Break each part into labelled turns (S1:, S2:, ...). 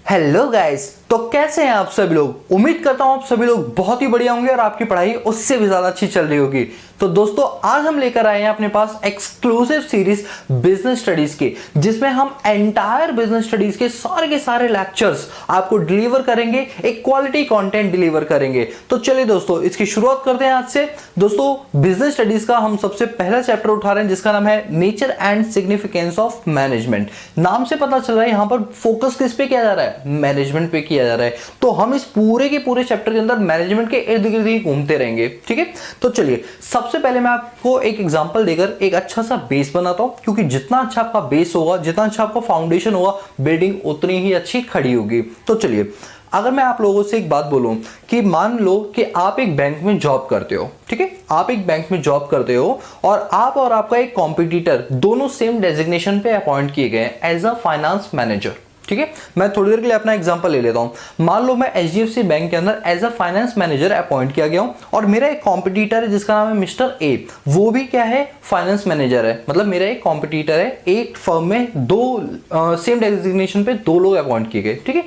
S1: Hello guys, तो कैसे हैं आप सभी लोग। उम्मीद करता हूं आप सभी लोग बहुत ही बढ़िया होंगे और आपकी पढ़ाई उससे भी ज्यादा अच्छी चल रही होगी। तो दोस्तों आज हम लेकर आए हैं अपने पास एक्सक्लूसिव सीरीज बिजनेस स्टडीज की, जिसमें हम एंटायर बिजनेस स्टडीज के सारे लेक्चर्स आपको डिलीवर करेंगे, एक क्वालिटी कंटेंट डिलीवर करेंगे। तो चलिए दोस्तों इसकी शुरुआत करते हैं आज से। दोस्तों बिजनेस स्टडीज का हम सबसे पहला चैप्टर उठा रहे हैं जिसका नाम है nature and significance of management. नाम से पता चल रहा है यहां पर फोकस किस पे किया जा रहा है, मैनेजमेंट पे किया जा रहा है। तो हम इस पूरे के पूरे चैप्टर के अंदर मैनेजमेंट के इर्द गिर्द ही घूमते रहेंगे, ठीक है। तो चलिए सबसे पहले मैं आपको एक एग्जांपल देकर एक अच्छा सा बेस बनाता हूं, क्योंकि जितना अच्छा आपका बेस होगा, जितना अच्छा आपका फाउंडेशन होगा, बिल्डिंग उतनी ही अच्छी खड़ी होगी। तो चलिए अगर मैं आप लोगों से एक बात बोलूं कि मान लो कि आप एक बैंक में जॉब करते हो, ठीक है, आप एक बैंक में जॉब करते हो और आप और आपका एक कॉम्पिटिटर दोनों सेम डेजिग्नेशन पे अपॉइंट किए गए एज अ फाइनेंस मैनेजर, ठीक है। मैं थोड़ी देर के लिए अपना एग्जांपल ले लेता हूं। मान लो मैं एचडीएफसी बैंक के अंदर as a finance manager appoint किया गया हूं और मेरा एक कॉम्पिटिटर है जिसका नाम है मिस्टर ए, वो भी क्या है, फाइनेंस मैनेजर है। मतलब मेरा एक कॉम्पिटिटर है, एक फर्म में दो सेम डेजिग्नेशन पे दो लोग अपॉइंट किए गए, ठीक है।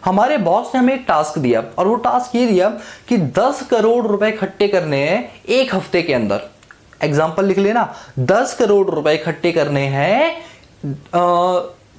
S1: हमारे बॉस ने हमें एक टास्क दिया और वो टास्क ये दिया कि 10 करोड़ रुपए इकट्ठे करने हैं एक हफ्ते के अंदर। एग्जांपल लिख लेना, 10 करोड़ रुपए इकट्ठे करने हैं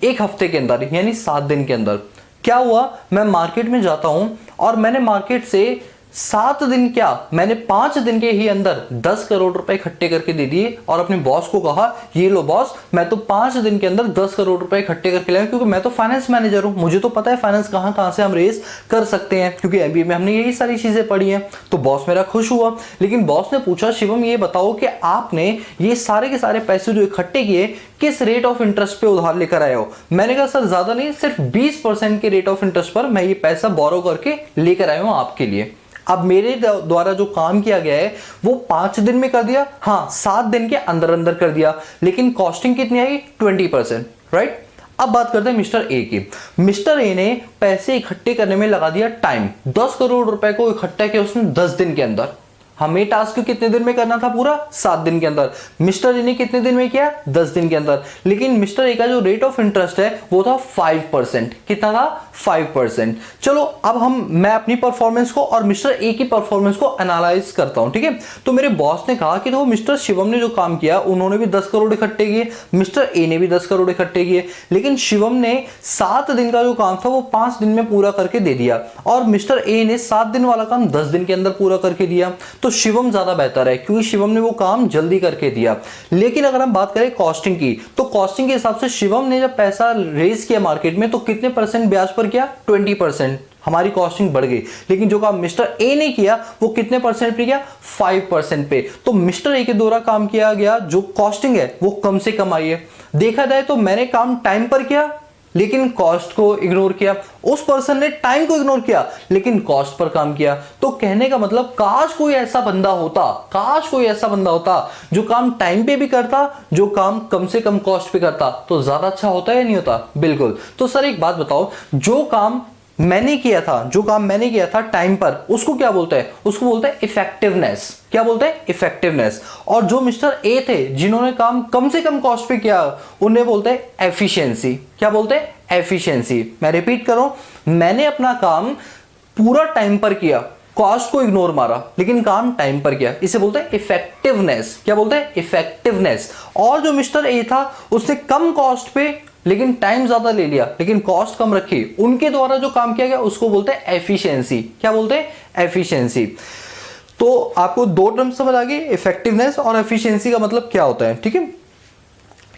S1: एक हफ्ते के अंदर, यानी 7 दिन के अंदर। क्या हुआ, मैं मार्केट में जाता हूं और मैंने मार्केट से 7 दिन क्या, मैंने 5 दिन के ही अंदर 10 करोड़ रुपए इकट्ठे करके दे दिए और अपने बॉस को कहा, ये लो बॉस, मैं तो 5 दिन के अंदर 10 करोड़ रुपए इकट्ठे करके लाया, क्योंकि मैं तो फाइनेंस मैनेजर हूं, मुझे तो पता है फाइनेंस कहां कहां से हम रेस कर सकते हैं, क्योंकि एमबीए में हमने यही सारी चीजें पढ़ी हैं। तो बॉस मेरा खुश हुआ, लेकिन बॉस ने पूछा, शिवम ये बताओ कि आपने ये सारे के सारे पैसे जो इकट्ठे किए किस रेट ऑफ इंटरेस्ट पे उधार लेकर आए हो। मैंने कहा सर ज्यादा नहीं, सिर्फ 20% के रेट ऑफ इंटरेस्ट पर मैं ये पैसा बोरो करके लेकर आया हूं आपके लिए। अब मेरे द्वारा जो काम किया गया है वो 5 दिन में कर दिया, हाँ 7 दिन के अंदर अंदर कर दिया, लेकिन कॉस्टिंग कितनी आई, 20%, राइट। अब बात करते हैं मिस्टर ए की। मिस्टर ए ने पैसे इकट्ठे करने में लगा दिया टाइम, 10 करोड़ रुपए को इकट्ठा किया उसने 10 दिन के अंदर। हमें टास्क कितने दिन में करना था, पूरा 7 दिन के अंदर। मिस्टर ए ने कितने दिन में किया, 10 दिन के अंदर। लेकिन मिस्टर ए का जो रेट ऑफ इंटरेस्ट है वो था 5%। कितना था, 5%। चलो अब मैं अपनी परफॉर्मेंस को और मिस्टर ए की परफॉर्मेंस को एनालाइज करता हूं, ठीक है। तो मेरे बॉस ने कहा कि तो मिस्टर शिवम ने जो काम किया उन्होंने भी 10 करोड़ इकट्ठे किए, मिस्टर ए ने भी 10 करोड़ इकट्ठे किए, लेकिन शिवम ने 7 दिन का जो काम था वो 5 दिन में पूरा करके दे दिया और मिस्टर ए ने 7 दिन वाला काम 10 दिन के अंदर पूरा करके दिया। तो शिवम ज्यादा बेहतर है, क्योंकि शिवम ने वो काम जल्दी करके दिया। लेकिन अगर हम बात करें कॉस्टिंग की, तो कॉस्टिंग के हिसाब से शिवम ने जब पैसा रेज किया मार्केट में तो कितने परसेंट ब्याज पर किया, 20%। हमारी कॉस्टिंग बढ़ गई। लेकिन जो काम मिस्टर ए ने किया वो कितने परसेंट पे किया, 5% पे। तो मिस्टर ए के द्वारा काम किया गया जो कॉस्टिंग है वो कम से कम आई है। देखा जाए तो मैंने काम टाइम पर किया लेकिन कॉस्ट को इग्नोर किया, उस पर्सन ने टाइम को इग्नोर किया लेकिन कॉस्ट पर काम किया। तो कहने का मतलब काश कोई ऐसा बंदा होता जो काम टाइम पे भी करता, जो काम कम से कम कॉस्ट पे करता, तो ज्यादा अच्छा होता या नहीं होता। बिल्कुल। तो सर एक बात बताओ, जो काम मैंने किया था टाइम पर, उसको क्या बोलते हैं, उसको बोलते हैं इफेक्टिवनेस। क्या बोलते हैं, इफेक्टिवनेस। और जो मिस्टर ए थे जिन्होंने काम कम से कम कॉस्ट पे किया, उन्हें बोलते हैं एफिशिएंसी। क्या बोलते हैं, एफिशिएंसी। मैं रिपीट करूं, मैंने अपना काम पूरा टाइम पर किया, कॉस्ट को इग्नोर मारा, लेकिन काम टाइम पर किया, इसे बोलते हैं इफेक्टिवनेस। क्या बोलते हैं, इफेक्टिवनेस। और जो मिस्टर ए था उसने कम कॉस्ट पे लेकिन टाइम ज्यादा ले लिया, लेकिन कॉस्ट कम रखी, उनके द्वारा जो काम किया गया उसको बोलते हैं एफिशिएंसी। क्या बोलते हैं, एफिशिएंसी। तो आपको 2 टर्म समझ आ गई, इफेक्टिवनेस और एफिशिएंसी का मतलब क्या होता है, ठीक है।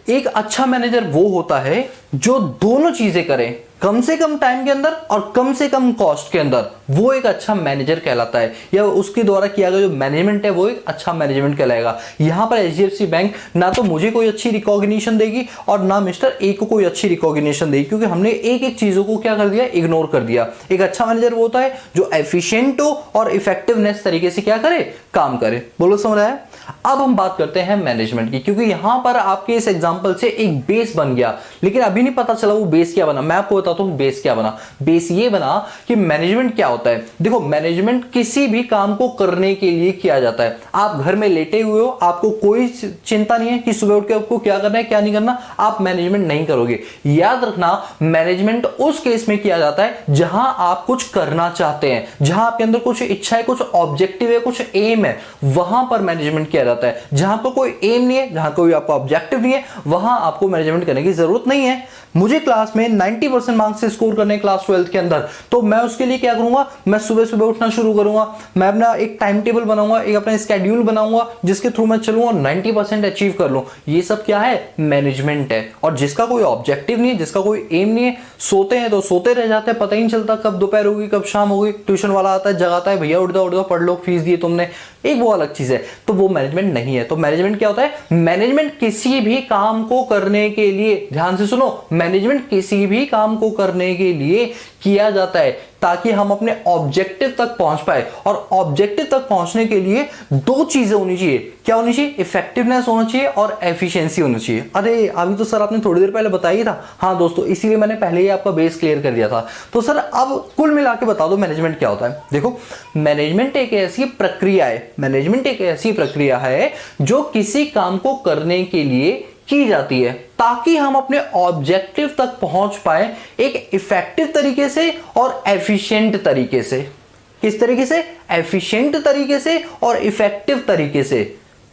S1: एक अच्छा मैनेजर वो होता है जो दोनों चीजें करे, कम से कम टाइम के अंदर और कम से कम कॉस्ट के अंदर, वो एक अच्छा मैनेजर कहलाता है, या उसके द्वारा किया गया जो मैनेजमेंट है वो एक अच्छा मैनेजमेंट कहलाएगा। यहां पर एचडीएफसी बैंक ना तो मुझे कोई अच्छी रिकॉग्निशन देगी और ना मिस्टर ए को कोई अच्छी रिकॉग्निशन देगी, क्योंकि हमने एक एक चीजों को क्या कर दिया, इग्नोर कर दिया। एक अच्छा मैनेजर वो होता है जो एफिशिएंट हो और इफेक्टिवनेस तरीके से क्या करे, काम करे। बोलो समझ आया। अब हम बात करते हैं मैनेजमेंट की, क्योंकि यहां पर आपके इस एग्जांपल से एक बेस बन गया। लेकिन अभी नहीं पता चला वो बेस क्या बना। मैं आपको बताता हूं बेस क्या बना। बेस ये बना कि मैनेजमेंट क्या होता है। देखो, मैनेजमेंट किसी भी काम को करने के लिए किया जाता है। आप घर में लेटे हुए हो, आपको कोई चिंता नहीं है कि सुबह उठ के आपको क्या करना है क्या नहीं करना, आप मैनेजमेंट नहीं करोगे। याद रखना, मैनेजमेंट उस केस में किया जाता है जहां आप कुछ करना चाहते हैं, जहां आपके अंदर कुछ इच्छा है, कुछ ऑब्जेक्टिव है, कुछ एम है, वहां पर मैनेजमेंट किया जाता है। जहां पर कोई एम नहीं है, जहां कोई आपका ऑब्जेक्टिव नहीं है, वहां आपको मैनेजमेंट करने की जरूरत नहीं है। मुझे क्लास में 90% मार्क्स से स्कोर करने क्लास 12th के अंदर, तो मैं उसके लिए क्या करूंगा, मैं सुबह सुबह उठना शुरू करूंगा, मैं अपना एक टाइम टेबल बनाऊंगा, एक अपना स्केड्यूल बनाऊंगा जिसके थ्रू मैं चलूंगा 90% अचीव कर लूं। ये सब क्या है, मैनेजमेंट है। और जिसका कोई ऑब्जेक्टिव नहीं है, जिसका कोई एम नहीं है, सोते हैं तो सोते रह जाते हैं, पता ही नहीं चलता कब दोपहर होगी कब शाम होगी। ट्यूशन वाला आता है जगाता है, भैया उठ जाओ पढ़ लो, फीस दी तुमने, एक वो अलग चीज है। तो वो मैनेजमेंट नहीं है। तो मैनेजमेंट क्या होता है, मैनेजमेंट किसी भी काम को करने के लिए, ध्यान से सुनो, मैनेजमेंट किसी भी काम को करने के लिए किया जाता है ताकि हम अपने ऑब्जेक्टिव तक पहुंच पाए। और ऑब्जेक्टिव तक पहुंचने के लिए दो चीजें होनी चाहिए। क्या होनी चाहिए, इफेक्टिवनेस होना चाहिए और एफिशिएंसी होनी चाहिए। अरे अभी तो सर आपने थोड़ी देर पहले बताया था। हाँ दोस्तों, इसीलिए मैंने पहले ही आपका बेस क्लियर कर दिया था। तो सर अब कुल मिला के बता दो मैनेजमेंट क्या होता है। देखो, मैनेजमेंट एक ऐसी प्रक्रिया है, मैनेजमेंट एक ऐसी प्रक्रिया है जो किसी काम को करने के लिए की जाती है ताकि हम अपने ऑब्जेक्टिव तक पहुंच पाए एक इफेक्टिव तरीके से और एफिशिएंट तरीके से। किस तरीके से, एफिशिएंट तरीके से और इफेक्टिव तरीके से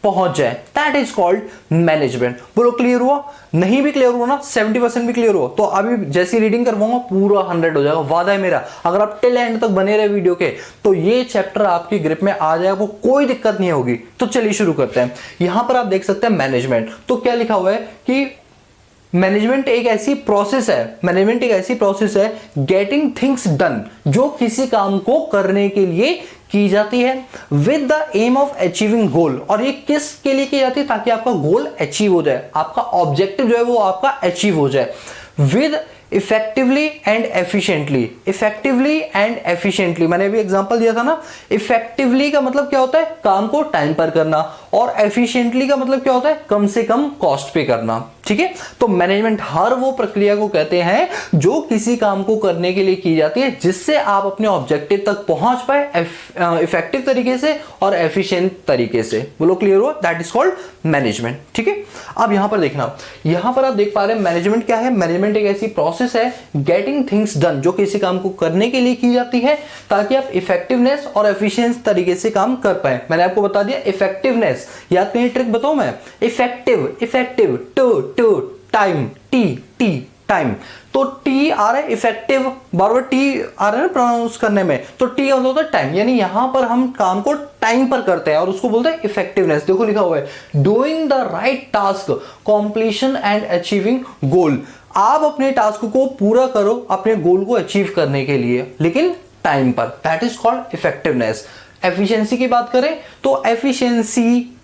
S1: पहुंच जाए। That is called management. बोलो क्लियर हुआ? नहीं भी क्लियर हुआ ना, 70% भी क्लियर हुआ तो अभी जैसी रीडिंग करवाऊंगा पूरा 100 हो जाएगा, वादा है मेरा। अगर आप टिल एंड तक बने रहे वीडियो के तो ये चैप्टर आपकी ग्रिप में आ जाएगा, वो कोई दिक्कत नहीं होगी। तो चलिए शुरू करते हैं। यहां पर आप देख सकते हैं मैनेजमेंट, तो क्या लिखा हुआ है कि मैनेजमेंट एक ऐसी प्रोसेस है, मैनेजमेंट एक ऐसी प्रोसेस है गेटिंग थिंग्स डन, जो किसी काम को करने के लिए की जाती है with the aim of achieving goal. और ये किस के लिए की जाती है, ताकि आपका गोल अचीव हो जाए, आपका ऑब्जेक्टिव जो है वो आपका अचीव हो जाए। With effectively and efficiently, effectively and efficiently, मैंने अभी एग्जांपल दिया था ना। इफेक्टिवली का मतलब क्या होता है, काम को टाइम पर करना, और एफिशिएंटली का मतलब क्या होता है, कम से कम कॉस्ट पे करना। ठीक है, तो मैनेजमेंट हर वो प्रक्रिया को कहते हैं जो किसी काम को करने के लिए की जाती है जिससे आप अपने ऑब्जेक्टिव तक पहुंच पाए इफेक्टिव तरीके से और एफिशिएंट तरीके से। बोलो क्लियर हुआ? That is called management. ठीक है, अब यहां पर देखना, यहां पर आप देख पा रहे हैं मैनेजमेंट क्या है। मैनेजमेंट एक ऐसी प्रोसेस है गेटिंग थिंग्स डन, जो किसी काम को करने के लिए की जाती है ताकि आप इफेक्टिवनेस और एफिशिएंट तरीके से काम कर पाए। मैंने आपको बता दिया इफेक्टिवनेस, याद करने ट्रिक बताऊं मैं। Effective, effective, two time, T time, तो टी आ रहा है इफेक्टिव, बार बार टी आ रहा है ना प्रोनाउंस करने में, तो टी मतलब होता है टाइम, यानी यहां पर हम काम को टाइम पर करते हैं और उसको बोलते हैं इफेक्टिवनेस। देखो लिखा हुआ है doing the right task, completion and achieving goal. आप अपने टास्क को पूरा करो अपने गोल को अचीव करने के लिए, लेकिन टाइम पर। That is called effectiveness. Efficiency की बात करें तो एफिशिएंसी,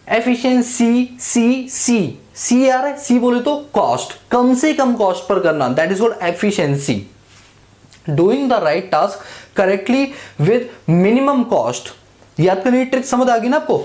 S1: सी आ रहा है, सी बोले तो कॉस्ट, कम से कम कॉस्ट पर करना, that is called efficiency. Doing the right task correctly with minimum cost. याद करने ट्रिक समझ आ गई ना आपको।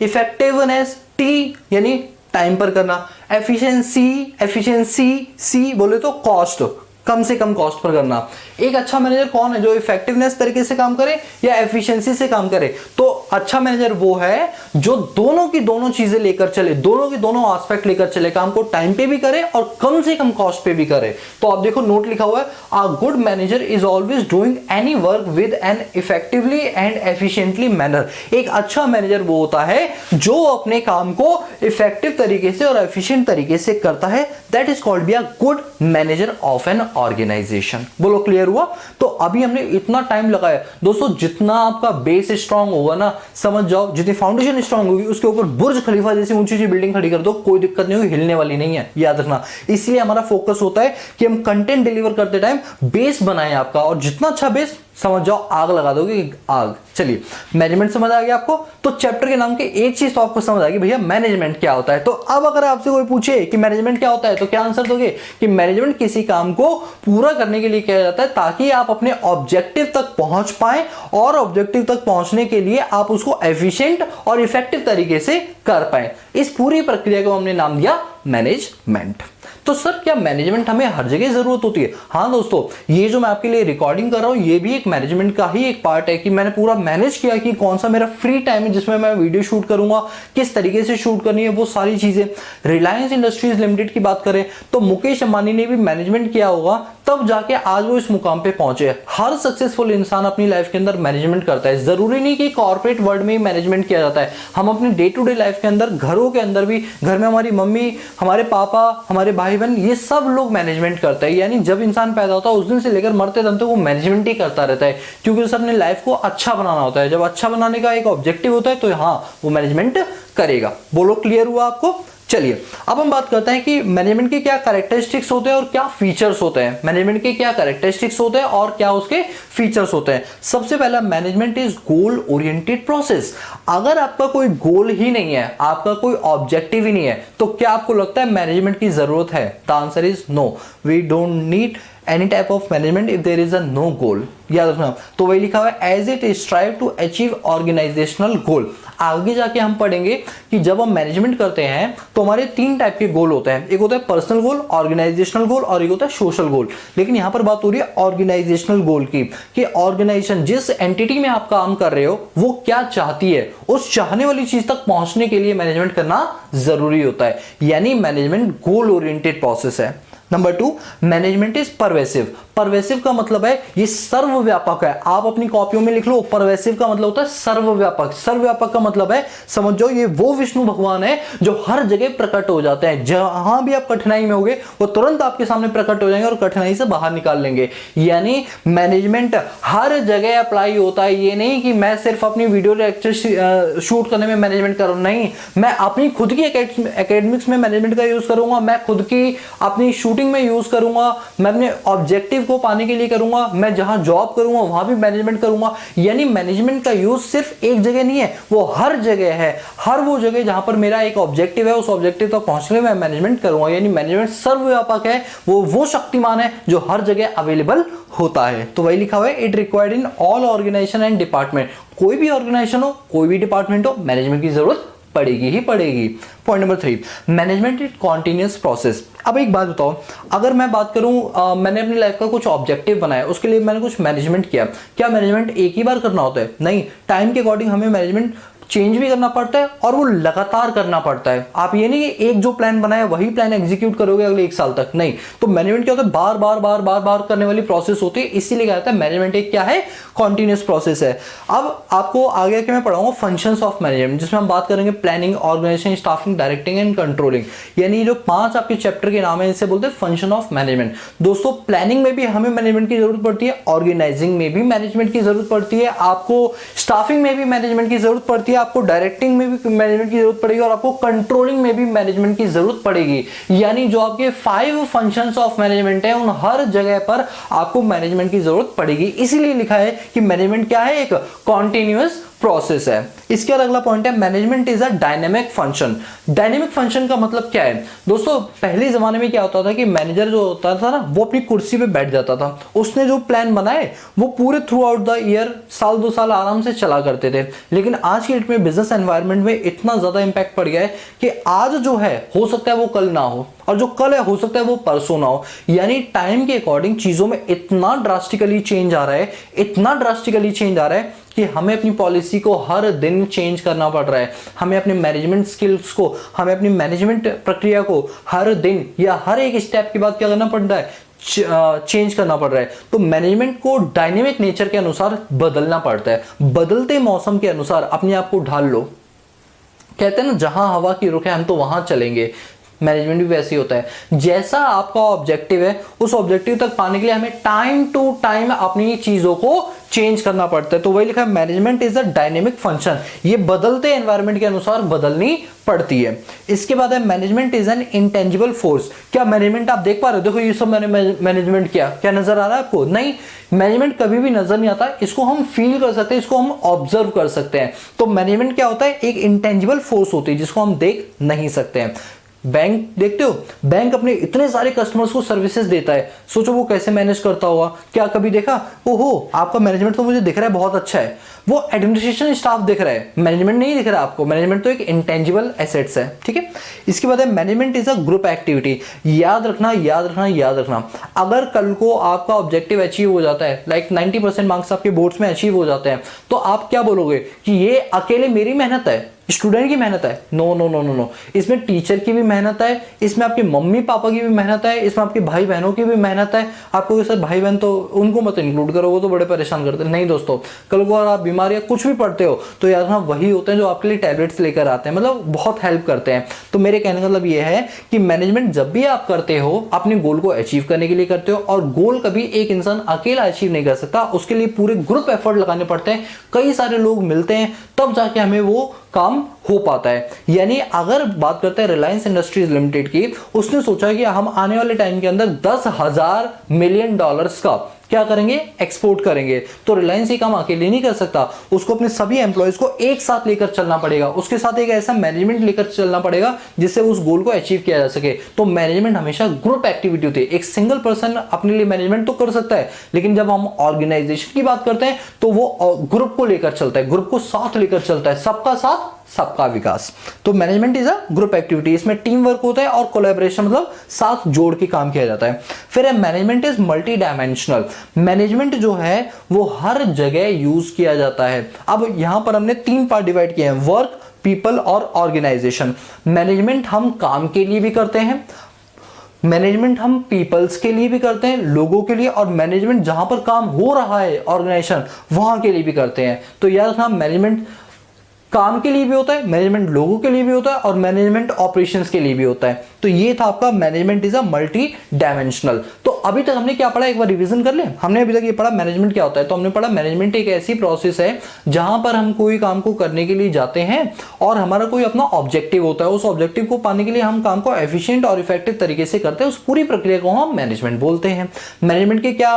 S1: इफेक्टिवनेस, टी यानी टाइम पर करना, एफिशिएंसी, सी बोले तो कॉस्ट, कम से कम कॉस्ट पर करना। एक अच्छा मैनेजर कौन है, जो इफेक्टिवनेस तरीके से काम करे या एफिशिएंसी से काम करे? तो अच्छा मैनेजर वो है जो दोनों की दोनों चीजें लेकर चले, दोनों की दोनों एस्पेक्ट लेकर चले, काम को टाइम पे भी करे और कम से कम कॉस्ट पे भी करे। तो आप देखो नोट लिखा हुआ है, a good manager is always doing any work with an effectively and efficiently manner. एक अच्छा मैनेजर वो होता है जो अपने काम को इफेक्टिव तरीके से और एफिशिएंट तरीके से करता है। That is called be a good manager of an organization. बोलो क्लियर हुआ? तो अभी हमने इतना टाइम लगाया दोस्तों, जितना आपका बेस स्ट्रांग होगा ना, समझ जाओ जितनी फाउंडेशन स्ट्रांग होगी उसके ऊपर बुर्ज खलीफा जैसी ऊंची ऊंची बिल्डिंग खड़ी कर दो, कोई दिक्कत नहीं होगी, हिलने वाली नहीं है, याद रखना। इसलिए हमारा फोकस होता है कि हम कंटेंट डिलीवर करते टाइम बेस बनाएं आपका, और जितना अच्छा बेस, समझ जाओ आग लगा दोगे आग। चलिए, मैनेजमेंट समझ आ गया आपको, तो चैप्टर के नाम के एक चीज तो आपको समझ आ गई, भैया मैनेजमेंट क्या होता है। तो अब अगर आपसे कोई पूछे कि मैनेजमेंट क्या होता है तो क्या आंसर दोगे कि मैनेजमेंट किसी काम को पूरा करने के लिए किया जाता है ताकि आप अपने ऑब्जेक्टिव तक पहुंच पाए, और ऑब्जेक्टिव तक पहुंचने के लिए आप उसको एफिशिएंट और इफेक्टिव तरीके से कर पाए। इस पूरी प्रक्रिया को हमने नाम दिया मैनेजमेंट। तो सर क्या मैनेजमेंट हमें हर जगह जरूरत होती है? हाँ दोस्तों, ये जो मैं आपके लिए रिकॉर्डिंग कर रहा हूँ ये भी एक मैनेजमेंट का ही एक पार्ट है कि मैंने पूरा मैनेज किया कि कौन सा मेरा फ्री टाइम है जिसमें मैं वीडियो शूट करूंगा, किस तरीके से शूट करनी है, वो सारी चीजें। रिलायंस इंडस्ट्रीज लिमिटेड की बात करें तो मुकेश अंबानी ने भी मैनेजमेंट किया होगा, तब जाके आज वो इस मुकाम पे पहुंचे। हर सक्सेसफुल इंसान अपनी लाइफ के अंदर मैनेजमेंट करता है। जरूरी नहीं कि कॉर्पोरेट वर्ल्ड में ही मैनेजमेंट किया जाता है, हम अपने डे टू डे लाइफ के अंदर, घरों के अंदर भी, घर में हमारी मम्मी, हमारे पापा, हमारे भाई बहन, ये सब लोग मैनेजमेंट करते हैं। यानी जब इंसान पैदा होता है उस दिन से लेकर मरते दम तक वो मैनेजमेंट ही करता रहता है, क्योंकि उसे अपने लाइफ को अच्छा बनाना होता है। जब अच्छा बनाने का एक ऑब्जेक्टिव होता है तो हाँ वो मैनेजमेंट करेगा। बोलो, क्लियर हुआ आपको? चलिए अब हम बात करते हैं कि मैनेजमेंट के क्या कैरेक्टरिस्टिक्स होते हैं और क्या फीचर्स होते हैं। मैनेजमेंट के क्या कैरेक्टरिस्टिक्स होते हैं और क्या उसके फीचर्स होते हैं। सबसे पहला, management is goal oriented process. अगर आपका कोई गोल ही नहीं है, आपका कोई ऑब्जेक्टिव ही नहीं है, तो क्या आपको लगता है मैनेजमेंट की जरूरत है? The answer is no, we don't need any type of management if there is a no goal. याद रखना, तो वही लिखा हुआ है as it strive to achieve organisational goal. आगे जाके हम पढ़ेंगे कि जब हम मैनेजमेंट करते हैं तो हमारे 3 टाइप के गोल होते हैं। एक होता है पर्सनल गोल, ऑर्गेनाइजेशनल गोल और एक होता है सोशल गोल। लेकिन यहां पर बात हो रही है ऑर्गेनाइजेशनल गोल की, कि ऑर्गेनाइजेशन जिस एंटिटी में आप काम कर रहे हो वो क्या चाहती है, उस चाहने वाली चीज तक पहुंचने के लिए मैनेजमेंट करना जरूरी होता है। यानी मैनेजमेंट गोल ओरिएंटेड प्रोसेस है। Number 2, management is pervasive. Pervasive का मतलब है ये सर्वव्यापक है। आप अपनी कॉपियों में लिख लो, परवेसिव का मतलब होता है सर्वव्यापक। सर्वव्यापक का मतलब है, समझ जाओ, ये वो विष्णु भगवान है जो हर जगह प्रकट हो जाते हैं। जहां भी आप कठिनाई में होगे वो तुरंत आपके सामने प्रकट हो जाएंगे और कठिनाई से बाहर निकाल लेंगे। यानी मैनेजमेंट हर जगह अप्लाई होता है। ये नहीं कि मैं सिर्फ अपनी वीडियो लेक्चर शूट करने में मैनेजमेंट कर रहा हूं, नहीं, मैं अपनी खुद की एकेडमिक्स में मैनेजमेंट का यूज करूंगा, मैं खुद की अपनी शूटिंग में यूज करूंगा, मैं अपने ऑब्जेक्टिव को पाने के लिए करूंगा, मैं जहां जॉब करूंगा वहां भी मैनेजमेंट करूंगा। यानी मैनेजमेंट का यूज सिर्फ एक जगह नहीं है, वो हर जगह है। हर वो जगह जहां पर मेरा एक ऑब्जेक्टिव है, उस ऑब्जेक्टिव तक पहुंचने में मैनेजमेंट करूंगा। यानी मैनेजमेंट सर्वव्यापक है, वो शक्तिमान है जो हर जगह अवेलेबल होता है। तो वही लिखा हुआ है, it required in all organization and department. कोई भी ऑर्गेनाइजेशन हो, कोई भी डिपार्टमेंट हो, मैनेजमेंट की जरूरत पड़ेगी ही पड़ेगी। Point number 3, management is continuous process. अब एक बात बताओ, अगर मैं बात करूं, मैंने अपनी लाइफ का कुछ ऑब्जेक्टिव बनाया, उसके लिए मैंने कुछ मैनेजमेंट किया, क्या मैनेजमेंट एक ही बार करना होता है? नहीं, टाइम के अकॉर्डिंग हमें मैनेजमेंट चेंज भी करना पड़ता है और वो लगातार करना पड़ता है। आप ये नहीं कि एक जो प्लान बनाया वही प्लान एग्जीक्यूट करोगे अगले 1 साल तक, नहीं। तो मैनेजमेंट क्या होता है, बार बार बार बार बार करने वाली प्रोसेस होती है। इसीलिए क्या होता है, मैनेजमेंट एक क्या है, कॉन्टिन्यूअस प्रोसेस है। अब आपको आगे के मैं पढ़ाऊंगा फंक्शंस ऑफ मैनेजमेंट, जिसमें हम बात करेंगे planning, organisation, staffing, directing and controlling. यानी जो 5 आपके चैप्टर के नाम है इसे बोलते हैं फंक्शन ऑफ मैनेजमेंट। दोस्तों, प्लानिंग में भी हमें मैनेजमेंट की जरूरत पड़ती है, ऑर्गेनाइजिंग में भी मैनेजमेंट की जरूरत पड़ती है, आपको स्टाफिंग में भी मैनेजमेंट की जरूरत पड़ती है, आपको डायरेक्टिंग में भी मैनेजमेंट की जरूरत पड़ेगी और आपको कंट्रोलिंग में भी मैनेजमेंट की जरूरत पड़ेगी। यानी जो आपके 5 फंक्शंस ऑफ मैनेजमेंट है, उन हर जगह पर आपको मैनेजमेंट की जरूरत पड़ेगी। इसीलिए लिखा है कि मैनेजमेंट क्या है, एक कॉन्टिन्यूअस प्रोसेस है। इसके बाद अगला पॉइंट है, management is a dynamic function. Dynamic function का मतलब क्या है दोस्तों? पहले जमाने में क्या होता था कि मैनेजर जो होता था ना, वो अपनी कुर्सी पे बैठ जाता था, उसने जो प्लान बनाए वो पूरे थ्रू आउट द ईयर, साल 2 साल आराम से चला करते थे। लेकिन आज की डेट में बिजनेस एनवायरनमेंट में इतना ज्यादा इंपैक्ट पड़ गया है कि आज जो है हो सकता है वो कल ना हो, और जो कल है हो सकता है वो परसों ना हो। यानी टाइम के अकॉर्डिंग चीजों में इतना ड्रास्टिकली चेंज आ रहा है, इतना ड्रास्टिकली चेंज आ रहा है कि हमें अपनी पॉलिसी को हर दिन चेंज करना पड़ रहा है। हमें अपने मैनेजमेंट स्किल्स को, हमें अपनी मैनेजमेंट प्रक्रिया को हर दिन या हर एक स्टेप के बाद क्या करना पड़ रहा है, चेंज करना पड़ रहा है। तो मैनेजमेंट को डायनेमिक नेचर के अनुसार बदलना पड़ता है। बदलते मौसम के अनुसार अपने आप को ढाल लो। कहते हैं ना, जहां हवा की रुख है हम तो वहां चलेंगे। मैनेजमेंट भी वैसे ही होता है। जैसा आपका ऑब्जेक्टिव है, उस ऑब्जेक्टिव तक पाने के लिए हमें टाइम टू टाइम अपनी चीजों को चेंज करना पड़ता है। तो वही लिखा है, management is a dynamic function. ये बदलते एनवायरनमेंट के अनुसार बदलनी पड़ती है। इसके बाद है, management is an intangible force. क्या मैनेजमेंट आप देख पा रहे हो? देखो ये सब मैंने मैनेजमेंट किया, क्या नजर आ रहा है आपको? नहीं, मैनेजमेंट कभी भी नजर नहीं आता। इसको हम फील कर सकते हैं, इसको हम ऑब्जर्व कर सकते हैं। तो मैनेजमेंट क्या होता है, एक इंटेंजिबल फोर्स होती है जिसको हम देख नहीं सकते हैं। बैंक देखते हो, बैंक अपने इतने सारे कस्टमर्स को सर्विसेज देता है, सोचो वो कैसे मैनेज करता होगा। क्या कभी देखा, ओहो आपका मैनेजमेंट तो मुझे दिख रहा है बहुत अच्छा है, वो एडमिनिस्ट्रेशन स्टाफ दिख रहा है, मैनेजमेंट नहीं दिख रहा है आपको। मैनेजमेंट तो एक इंटेंजिबल एसेट्स है, ठीक है। इसके बाद है management is a group activity. याद रखना याद रखना याद रखना, अगर कल को आपका ऑब्जेक्टिव अचीव हो जाता है, लाइक 90% मार्क्स आपके बोर्ड्स में अचीव हो जाते हैं, तो आप क्या बोलोगे कि ये अकेले मेरी मेहनत है, स्टूडेंट की मेहनत है? No no no no no, इसमें टीचर की भी मेहनत है, इसमें आपके मम्मी पापा की भी मेहनत है, इसमें आपके भाई बहनों की भी मेहनत है। आपको सर भाई बहन तो उनको मत इंक्लूड करो, वो तो बड़े परेशान करते हैं। नहीं दोस्तों, कल को अगर आप बीमार या कुछ भी पढ़ते हो तो यार हाँ वही होते हैं जो आपके लिए टैबलेट्स लेकर आते हैं, मतलब बहुत हेल्प करते हैं। तो मेरे कहने का मतलब ये है कि मैनेजमेंट जब भी आप करते हो अपने गोल को अचीव करने के लिए करते हो, और गोल कभी एक इंसान अकेला अचीव नहीं कर सकता, उसके लिए पूरे ग्रुप एफर्ट लगाने पड़ते हैं, कई सारे लोग मिलते हैं तब जाके हमें वो काम हो पाता है। यानी अगर बात करते हैं रिलायंस इंडस्ट्रीज लिमिटेड की, उसने सोचा कि हम आने वाले टाइम के अंदर 10,000 मिलियन डॉलर्स का क्या करेंगे, एक्सपोर्ट करेंगे। तो रिलायंस ये काम अकेले नहीं कर सकता, उसको अपने सभी एम्प्लॉयज को एक साथ लेकर चलना पड़ेगा, उसके साथ एक ऐसा मैनेजमेंट लेकर चलना पड़ेगा जिससे उस गोल को अचीव किया जा सके। तो मैनेजमेंट हमेशा ग्रुप एक्टिविटी होती है। एक सिंगल पर्सन अपने लिए मैनेजमेंट तो कर सकता है, लेकिन जब हम ऑर्गेनाइजेशन की बात करते हैं तो वो ग्रुप को लेकर चलता है, ग्रुप को साथ लेकर चलता है, सबका साथ सबका विकास। तो management is a group activity, इसमें टीम वर्क होता है और कोलैबोरेशन, मतलब साथ जोड़ के काम किया जाता है। फिर है management is multi dimensional. Management जो है वो हर जगह यूज किया जाता है। अब यहां पर हमने 3 पार्ट डिवाइड किए हैं, वर्क, पीपल और ऑर्गेनाइजेशन। मैनेजमेंट हम काम के लिए भी करते हैं, मैनेजमेंट हम पीपल्स के लिए भी करते हैं, लोगों के लिए, और मैनेजमेंट जहां पर काम हो रहा है ऑर्गेनाइजेशन वहां के लिए भी करते हैं। तो याद रखना, मैनेजमेंट काम के लिए भी होता है, मैनेजमेंट लोगों के लिए भी होता है, और मैनेजमेंट ऑपरेशंस के लिए भी होता है। तो ये था आपका management is a multi dimensional. तो अभी तक हमने क्या पढ़ा, एक बार रिवीजन कर ले। हमने अभी तक ये पढ़ा मैनेजमेंट क्या होता है। तो हमने पढ़ा मैनेजमेंट एक ऐसी प्रोसेस है जहां पर हम कोई काम को करने के लिए जाते हैं और हमारा कोई अपना ऑब्जेक्टिव होता है, उस ऑब्जेक्टिव को पाने के लिए हम काम को एफिशिएंट और इफेक्टिव तरीके से करते हैं, उस पूरी प्रक्रिया को हम मैनेजमेंट बोलते हैं। मैनेजमेंट के क्या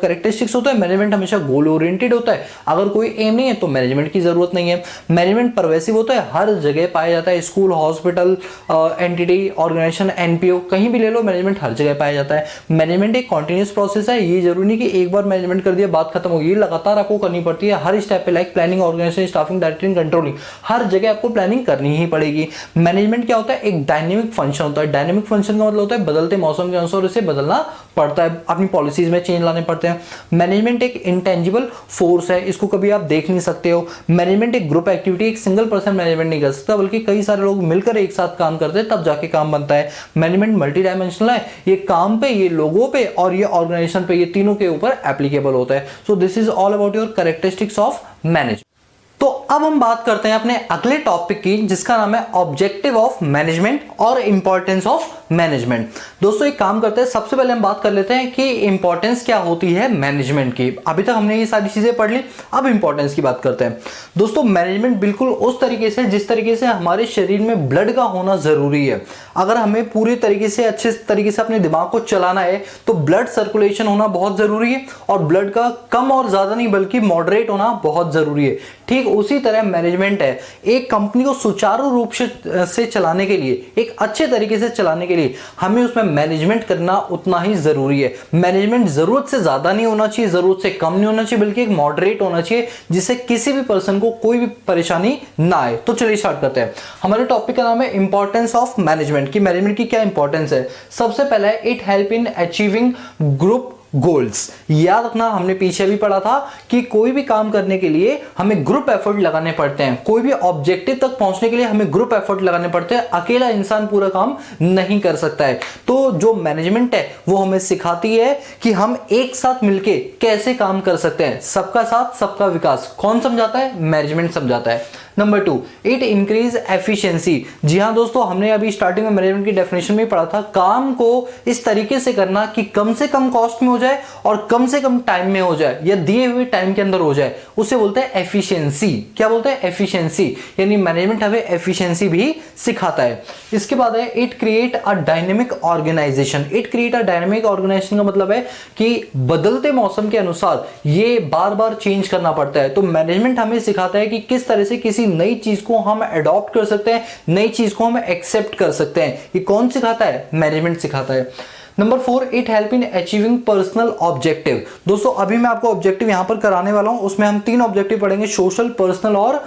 S1: कैरेक्टरिस्टिक्स होता है, मैनेजमेंट हमेशा गोल ओरिएंटेड होता है, अगर कोई एम नहीं है तो मैनेजमेंट की जरूरत नहीं है। मैनेजमेंट परवेसिव होता है, हर जगह पाया जाता है, school, hospital, entity, organization, NPO, कहीं भी ले लो, मैनेजमेंट हर जगह पाया जाता है। मैनेजमेंट एक कॉन्टिन्यूस प्रोसेस है, ये जरूरी नहीं कि एक बार मैनेजमेंट कर दिया बात खत्म होगी, ये लगातार आपको करनी पड़ती है हर स्टेप पे, like planning, organisation, staffing, directing, controlling, हर जगह आपको प्लानिंग करनी ही पड़ेगी। मैनेजमेंट क्या होता है, एक डायनेमिक फंक्शन होता है। डायनेमिक फंक्शन का मतलब होता है बदलते मौसम के अनुसार इसे बदलना पड़ता है, अपनी पॉलिसीज में चेंज लाने पड़ते हैं। मैनेजमेंट एक इंटेंजिबल फोर्स है, इसको कभी आप देख नहीं सकते हो। मैनेजमेंट एक ग्रुप एक्टिविटी, एक सिंगल पर्सन मैनेजमेंट नहीं कर सकता, बल्कि कई सारे लोग मिलकर एक साथ काम करते हैं तब जाके काम बनता है। मैनेजमेंट मल्टी डायमेंशनल है, ये काम पे, ये लोगों पे और ये ऑर्गेनाइजेशन पे, ये तीनों के ऊपर एप्लीकेबल होता है। So this is all about your characteristics of management. तो अब हम बात करते हैं अपने अगले टॉपिक की, जिसका नाम है ऑब्जेक्टिव ऑफ मैनेजमेंट और इंपॉर्टेंस ऑफ मैनेजमेंट। दोस्तों एक काम करते हैं, सबसे पहले हम बात कर लेते हैं कि इंपॉर्टेंस क्या होती है मैनेजमेंट की। अभी तक हमने ये सारी चीजें पढ़ ली, अब इंपॉर्टेंस की बात करते हैं। दोस्तों मैनेजमेंट बिल्कुल उस तरीके से जिस तरीके से हमारे शरीर में ब्लड का होना जरूरी है। अगर हमें पूरी तरीके से अच्छे तरीके से अपने दिमाग को चलाना है तो ब्लड सर्कुलेशन होना बहुत जरूरी है, और ब्लड का कम और ज्यादा नहीं बल्कि मॉडरेट होना बहुत जरूरी है। ठीक उसी तरह मैनेजमेंट है, एक कंपनी को सुचारू रूप से चलाने के लिए, एक अच्छे तरीके से चलाने के लिए हमें उसमें मैनेजमेंट करना उतना ही जरूरी है। मैनेजमेंट जरूरत से ज्यादा नहीं होना चाहिए, जरूरत से कम नहीं होना चाहिए, बल्कि एक मॉडरेट होना चाहिए जिससे किसी भी पर्सन को कोई भी परेशानी ना आए। तो चलिए स्टार्ट करते हैं। हमारे टॉपिक का नाम है इंपॉर्टेंस ऑफ मैनेजमेंट, की मैनेजमेंट की क्या इंपॉर्टेंस है। सबसे पहला है it help in achieving group goals. याद रखना, हमने पीछे भी पढ़ा था कि कोई भी काम करने के लिए हमें ग्रुप एफर्ट लगाने पड़ते हैं, कोई भी ऑब्जेक्टिव तक पहुंचने के लिए हमें ग्रुप एफर्ट लगाने पड़ते हैं, अकेला इंसान पूरा काम नहीं कर सकता है। तो जो मैनेजमेंट है वो हमें सिखाती है कि हम एक साथ मिलके कैसे काम कर सकते हैं। सबका साथ सबका विकास कौन समझाता है, मैनेजमेंट समझाता है। Number 2, it increase efficiency. जी हाँ दोस्तों, हमने अभी स्टार्टिंग में मैनेजमेंट की डेफिनेशन में पढ़ा था, काम को इस तरीके से करना कि कम से कम कॉस्ट में हो जाए और कम से कम टाइम में हो जाए, या दिए हुए टाइम के अंदर हो जाए, उसे बोलते हैं एफिशिएंसी। क्या बोलते हैं, एफिशिएंसी। यानी मैनेजमेंट हमें एफिशिएंसी भी सिखाता है। इसके बाद है it create a dynamic organization. It create a dynamic organization का मतलब है कि बदलते मौसम के अनुसार ये बार बार चेंज करना पड़ता है। तो मैनेजमेंट हमें सिखाता है कि किस तरह से किसी किसी नई चीज को हम अडॉप्ट कर सकते हैं, नई चीज को हम एक्सेप्ट कर सकते हैं। ये कौन सिखाता है? मैनेजमेंट सिखाता है। Number 4, it help in achieving personal objective. दोस्तों अभी मैं आपको ऑब्जेक्टिव यहां पर कराने वाला हूं, उसमें हम 3 ऑब्जेक्टिव पढ़ेंगे, सोशल, पर्सनल और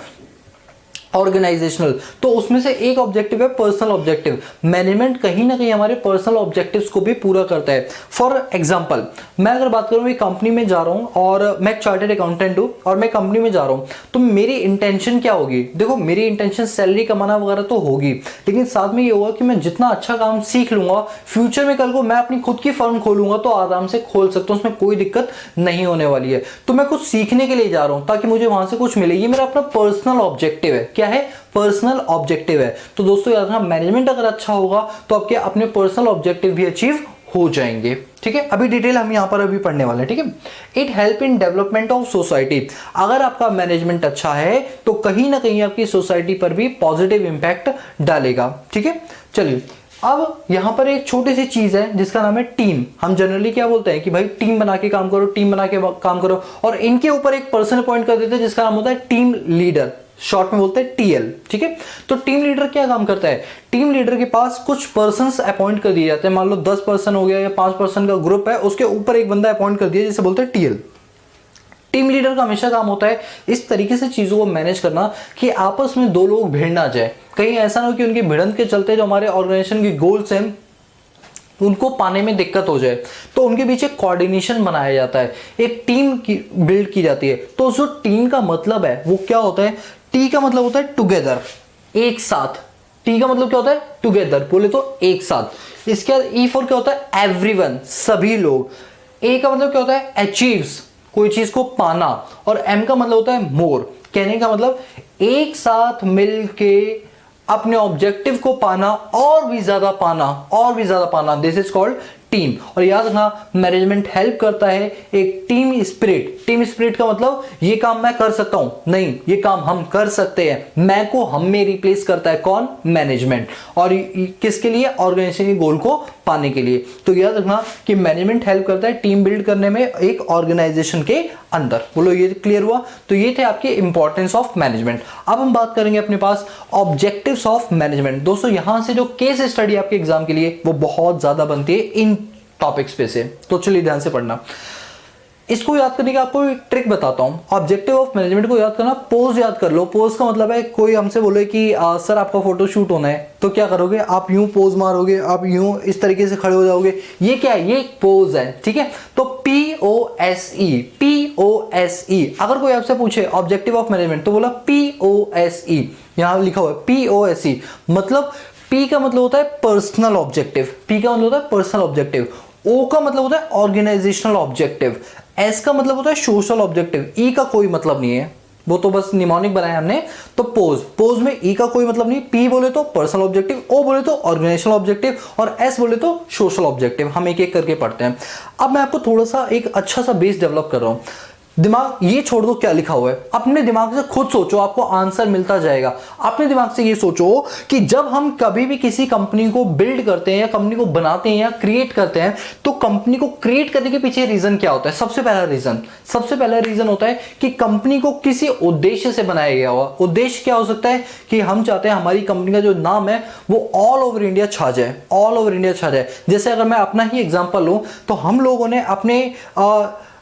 S1: ऑर्गेनाइजेशनल। तो उसमें से एक ऑब्जेक्टिव है पर्सनल ऑब्जेक्टिव। मैनेजमेंट कहीं ना कहीं हमारे पर्सनल ऑब्जेक्टिव्स को भी पूरा करता है। फॉर एग्जांपल, मैं अगर बात करूं, एक कंपनी में जा रहा हूं और मैं चार्टर्ड अकाउंटेंट हूं और मैं कंपनी में जा रहा हूं, तो मेरी इंटेंशन क्या होगी? देखो, मेरी इंटेंशन सैलरी कमाना वगैरह तो होगी, लेकिन साथ में ये होगा कि मैं जितना अच्छा काम सीख लूंगा, फ्यूचर में कल को मैं अपनी खुद की फर्म खोलूंगा तो आराम से खोल सकता हूं, उसमें कोई दिक्कत नहीं होने वाली है। तो मैं कुछ सीखने के लिए जा रहा हूं ताकि मुझे वहां से कुछ मिले, ये मेरा अपना पर्सनल ऑब्जेक्टिव है। क्या है? पर्सनल ऑब्जेक्टिव है। तो दोस्तों याद रखना, मैनेजमेंट अगर अच्छा होगा तो आपके अपने पर्सनल ऑब्जेक्टिव भी अचीव हो जाएंगे। ठीक है, अभी डिटेल हम यहां पर अभी पढ़ने वाले हैं। ठीक है, it help in development of society. अगर आपका मैनेजमेंट अच्छा है तो कहीं ना कहीं आपकी सोसाइटी पर भी पॉजिटिव इंपैक्ट डालेगा। ठीक है, चलिए अब यहां पर एक छोटी सी चीज है जिसका नाम है टीम। हम जनरली क्या बोलते हैं कि भाई टीम बना के काम करो, टीम बना के काम करो, और इनके ऊपर एक पर्सन अपॉइंट कर देते हैं जिसका नाम होता है टीम लीडर, शॉर्ट में बोलते हैं टीएल। ठीक है, तो टीम लीडर क्या काम करता है? टीम लीडर के पास कुछ पर्सन्स अपॉइंट कर दिए जाते हैं। मान लो 10 पर्सन हो गया या 5 पर्सन का ग्रुप है, उसके ऊपर एक बंदा अपॉइंट कर दिया जिसे बोलते हैं टीएल। टीम लीडर का हमेशा काम होता है इस तरीके से चीजों को मैनेज करना कि आपस में दो लोग भिड़ ना जाए। कहीं ऐसा ना हो कि उनकी भिड़ंत के चलते जो हमारे ऑर्गेनाइजेशन के गोल्स हैं उनको पाने में दिक्कत हो जाए, तो उनके बीच एक कोऑर्डिनेशन बनाया जाता है, एक टीम की बिल्ड की जाती है। तो जो टीम का मतलब है वो क्या होता है? टी का मतलब होता है टुगेदर, एक साथ। टी का मतलब क्या होता है? टुगेदर, बोले तो एक साथ। इसके बाद ई फॉर क्या होता है? एवरीवन, सभी लोग। ए का मतलब क्या होता है? अचीव्स, कोई चीज को पाना। और एम का मतलब होता है मोर, कहने का मतलब एक साथ मिलके अपने ऑब्जेक्टिव को पाना, और भी ज्यादा पाना, और भी ज्यादा पाना। This is called team. और याद रखना, मैनेजमेंट हेल्प करता है एक टीम स्पिरिट। टीम स्पिरिट का मतलब ये काम मैं कर सकता हूं नहीं, ये काम हम कर सकते हैं। मैं को हम में रिप्लेस करता है कौन? मैनेजमेंट। और किसके लिए? ऑर्गेनाइजेशन के गोल को पाने के लिए। तो याद रखना कि मैनेजमेंट हेल्प करता है टीम बिल्ड करने में एक ऑर्गेनाइजेशन के अंदर। बोलो ये क्लियर हुआ? तो ये थे आपके इंपॉर्टेंस ऑफ मैनेजमेंट। अब हम बात करेंगे अपने पास ऑब्जेक्टिव्स ऑफ मैनेजमेंट। दोस्तों यहां से जो केस स्टडी आपके एग्जाम के लिए वो बहुत ज्यादा बनती है इन टॉपिक्स पे से, तो चलिए ध्यान से पढ़ना। इसको याद करने का आपको एक ट्रिक बताता हूं। ऑब्जेक्टिव ऑफ मैनेजमेंट को याद करना, पोज याद कर लो। पोज का मतलब है कोई हमसे बोले कि सर आपका फोटो शूट होना है, तो क्या करोगे? आप यूं पोज मारोगे, आप यूं इस तरीके से खड़े हो जाओगे। ये क्या है? ये एक पोज है। ठीक है, तो POSE, POSE। अगर कोई आपसे पूछे ऑब्जेक्टिव ऑफ मैनेजमेंट तो बोला POSE, यहां लिखा हुआ है POSE। मतलब P का मतलब होता है पर्सनल ऑब्जेक्टिव, P का मतलब होता है पर्सनल ऑब्जेक्टिव। O का मतलब होता है ऑर्गेनाइजेशनल ऑब्जेक्टिव। S का मतलब होता है सोशल ऑब्जेक्टिव। E का कोई मतलब नहीं है, वो तो बस निमोनिक बनाया हमने। तो पोज में E का कोई मतलब नहीं। P बोले तो पर्सनल ऑब्जेक्टिव, O बोले तो ऑर्गेनाइजेशनल ऑब्जेक्टिव, और S बोले तो सोशल ऑब्जेक्टिव। हम एक एक करके पढ़ते हैं। अब मैं आपको थोड़ा सा एक अच्छा सा बेस डेवलप कर रहा हूं। दिमाग ये छोड़ दो क्या लिखा हुआ है, अपने दिमाग से खुद सोचो, आपको आंसर मिलता जाएगा। अपने दिमाग से ये सोचो कि जब हम कभी भी किसी कंपनी को बिल्ड करते हैं या कंपनी को बनाते हैं या क्रिएट करते हैं, तो कंपनी को क्रिएट करने के पीछे रीजन क्या होता है? सबसे पहला रीजन होता है कि कंपनी को किसी उद्देश्य से बनाया गया हुआ। उद्देश्य क्या हो सकता है? कि हम चाहते हैं हमारी कंपनी का जो नाम है वो ऑल ओवर इंडिया छा जाए, ऑल ओवर इंडिया छा जाए। जैसे अगर मैं अपना ही एग्जाम्पल लूं तो हम लोगों ने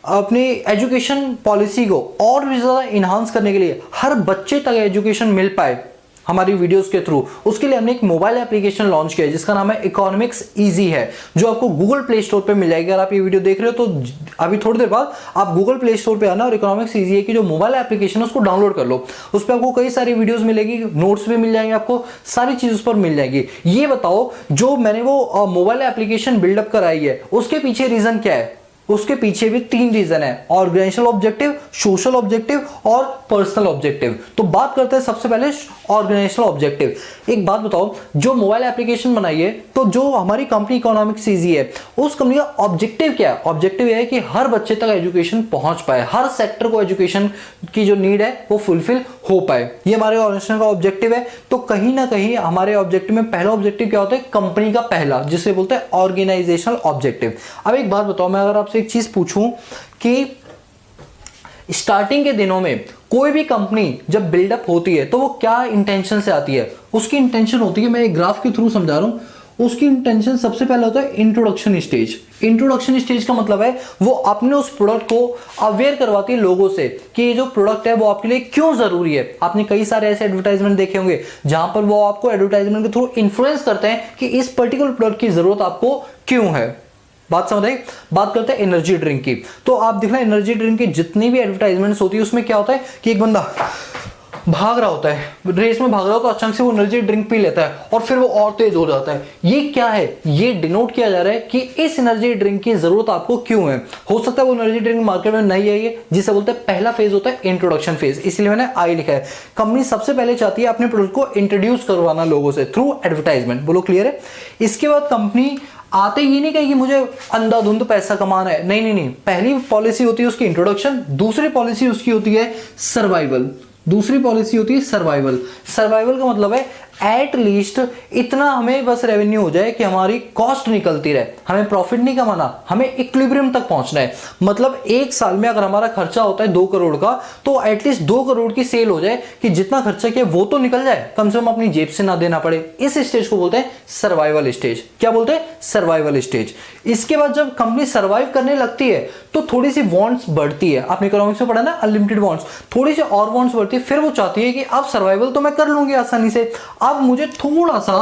S1: अपनी एजुकेशन पॉलिसी को और भी ज़्यादा इन्हांस करने के लिए, हर बच्चे तक एजुकेशन मिल पाए हमारी वीडियोस के थ्रू, उसके लिए हमने एक मोबाइल एप्लीकेशन लॉन्च किया है जिसका नाम है इकोनॉमिक्स इजी है, जो आपको गूगल प्ले स्टोर पे मिल जाएगी। अगर आप ये वीडियो देख रहे हो तो अभी थोड़ी देर बाद आप गूगल प्ले स्टोर पे आना और इकोनॉमिक्स इजी है की जो मोबाइल एप्लीकेशन है उसको डाउनलोड कर लो। उस पर आपको कई सारी वीडियोस मिलेगी, नोट्स भी मिल जाएंगे, आपको सारी चीज उस पर मिल जाएगी। ये बताओ, जो मैंने वो मोबाइल एप्लीकेशन बिल्डअप कराई है उसके पीछे रीजन क्या है? उसके पीछे भी 3 रीजन है, ऑर्गेनाइजेशनल ऑब्जेक्टिव, सोशल ऑब्जेक्टिव और पर्सनल ऑब्जेक्टिव। तो बात करते हैं सबसे पहले ऑर्गेनाइजेशनल ऑब्जेक्टिव। एक बात बताओ, जो मोबाइल एप्लीकेशन बनाई है, तो जो हमारी कंपनी इकोनॉमिक्स इजी है, उस कंपनी का ऑब्जेक्टिव क्या है? ऑब्जेक्टिव यह है कि हर बच्चे तक एजुकेशन पहुंच पाए, हर सेक्टर को एजुकेशन की जो नीड है वो फुलफिल हो पाए। ये हमारे ऑर्गेनाइजेशन का ऑब्जेक्टिव है। तो कहीं ना कहीं हमारे ऑब्जेक्टिव में पहला ऑब्जेक्टिव क्या होता है? कंपनी का पहला, जिसे बोलते हैं ऑर्गेनाइजेशनल ऑब्जेक्टिव। अब एक बात बताओ, मैं अगर आपसे एक चीज पूछूं कि स्टार्टिंग के दिनों में कोई भी कंपनी जब बिल्डअप होती है तो वो क्या इंटेंशन से आती है? उसकी इंटेंशन होती है, मैं एक ग्राफ के थ्रू समझा रहा हूं, उसकी इंटेंशन सबसे पहले होता है इंट्रोडक्शन स्टेज। इंट्रोडक्शन स्टेज का मतलब है वो अपने उस प्रोडक्ट को अवेयर करवाती है लोगों से कि ये जो प्रोडक्ट है वो आपके लिए क्यों जरूरी है। आपने कई सारे ऐसे एडवर्टाइजमेंट देखे होंगे जहां पर वो आपको एडवर्टाइजमेंट के थ्रू इन्फ्लुएंस करते हैं कि इस पर्टिकुलर प्रोडक्ट की जरूरत आपको क्यों है। बात समझ आई? बात करते हैं एनर्जी ड्रिंक की। तो आप देखना एनर्जी ड्रिंक की जितनी भी एडवर्टाइजमेंट्स होती है उसमें क्या होता है कि एक बंदा भाग रहा होता है, रेस में भाग रहा होता है, तो अचानक से वो एनर्जी ड्रिंक पी लेता है और फिर वो और तेज हो जाता है। ये क्या है? ये डिनोट किया जा रहा है कि इस एनर्जी ड्रिंक की जरूरत आपको क्यों है। हो सकता है वो एनर्जी ड्रिंक मार्केट में नहीं आई है, जिसे बोलते हैं पहला फेज होता है इंट्रोडक्शन फेज, इसलिए मैंने आई लिखा है। कंपनी सबसे पहले चाहती है अपने प्रोडक्ट को इंट्रोड्यूस करवाना लोगों से थ्रू एडवर्टाइजमेंट। बोलो क्लियर है? इसके बाद कंपनी आते ही नहीं कहे कि मुझे अंधाधुंध पैसा कमाना है, नहीं नहीं नहीं। पहली पॉलिसी होती है उसकी इंट्रोडक्शन, दूसरी पॉलिसी उसकी होती है सर्वाइवल। दूसरी पॉलिसी होती है सर्वाइवल। सर्वाइवल का मतलब है एट लीस्ट इतना हमें बस रेवेन्यू हो जाए कि हमारी कॉस्ट निकलती रहे, हमें प्रॉफिट नहीं कमाना, हमें इक्विलिब्रियम तक पहुंचना है। मतलब एक साल में अगर हमारा खर्चा होता है 2 करोड़ का, तो एटलीस्ट 2 करोड़ की सेल हो जाए कि जितना खर्चा किया वो तो निकल जाए, कम से कम अपनी जेब से ना देना पड़े। इस स्टेज को बोलते हैं सर्वाइवल स्टेज। क्या बोलते हैं? Survival stage. इसके बाद जब कंपनी सर्वाइव करने लगती है तो थोड़ी सी वांट्स बढ़ती है। आपने इकोनॉमिक्स में पढ़ा ना, अनलिमिटेड वांट्स, थोड़ी सी और वांट्स बढ़ती है। फिर वो चाहती है कि अब सर्वाइवल तो मैं कर लूंगी आसानी से, अब मुझे थोड़ा सा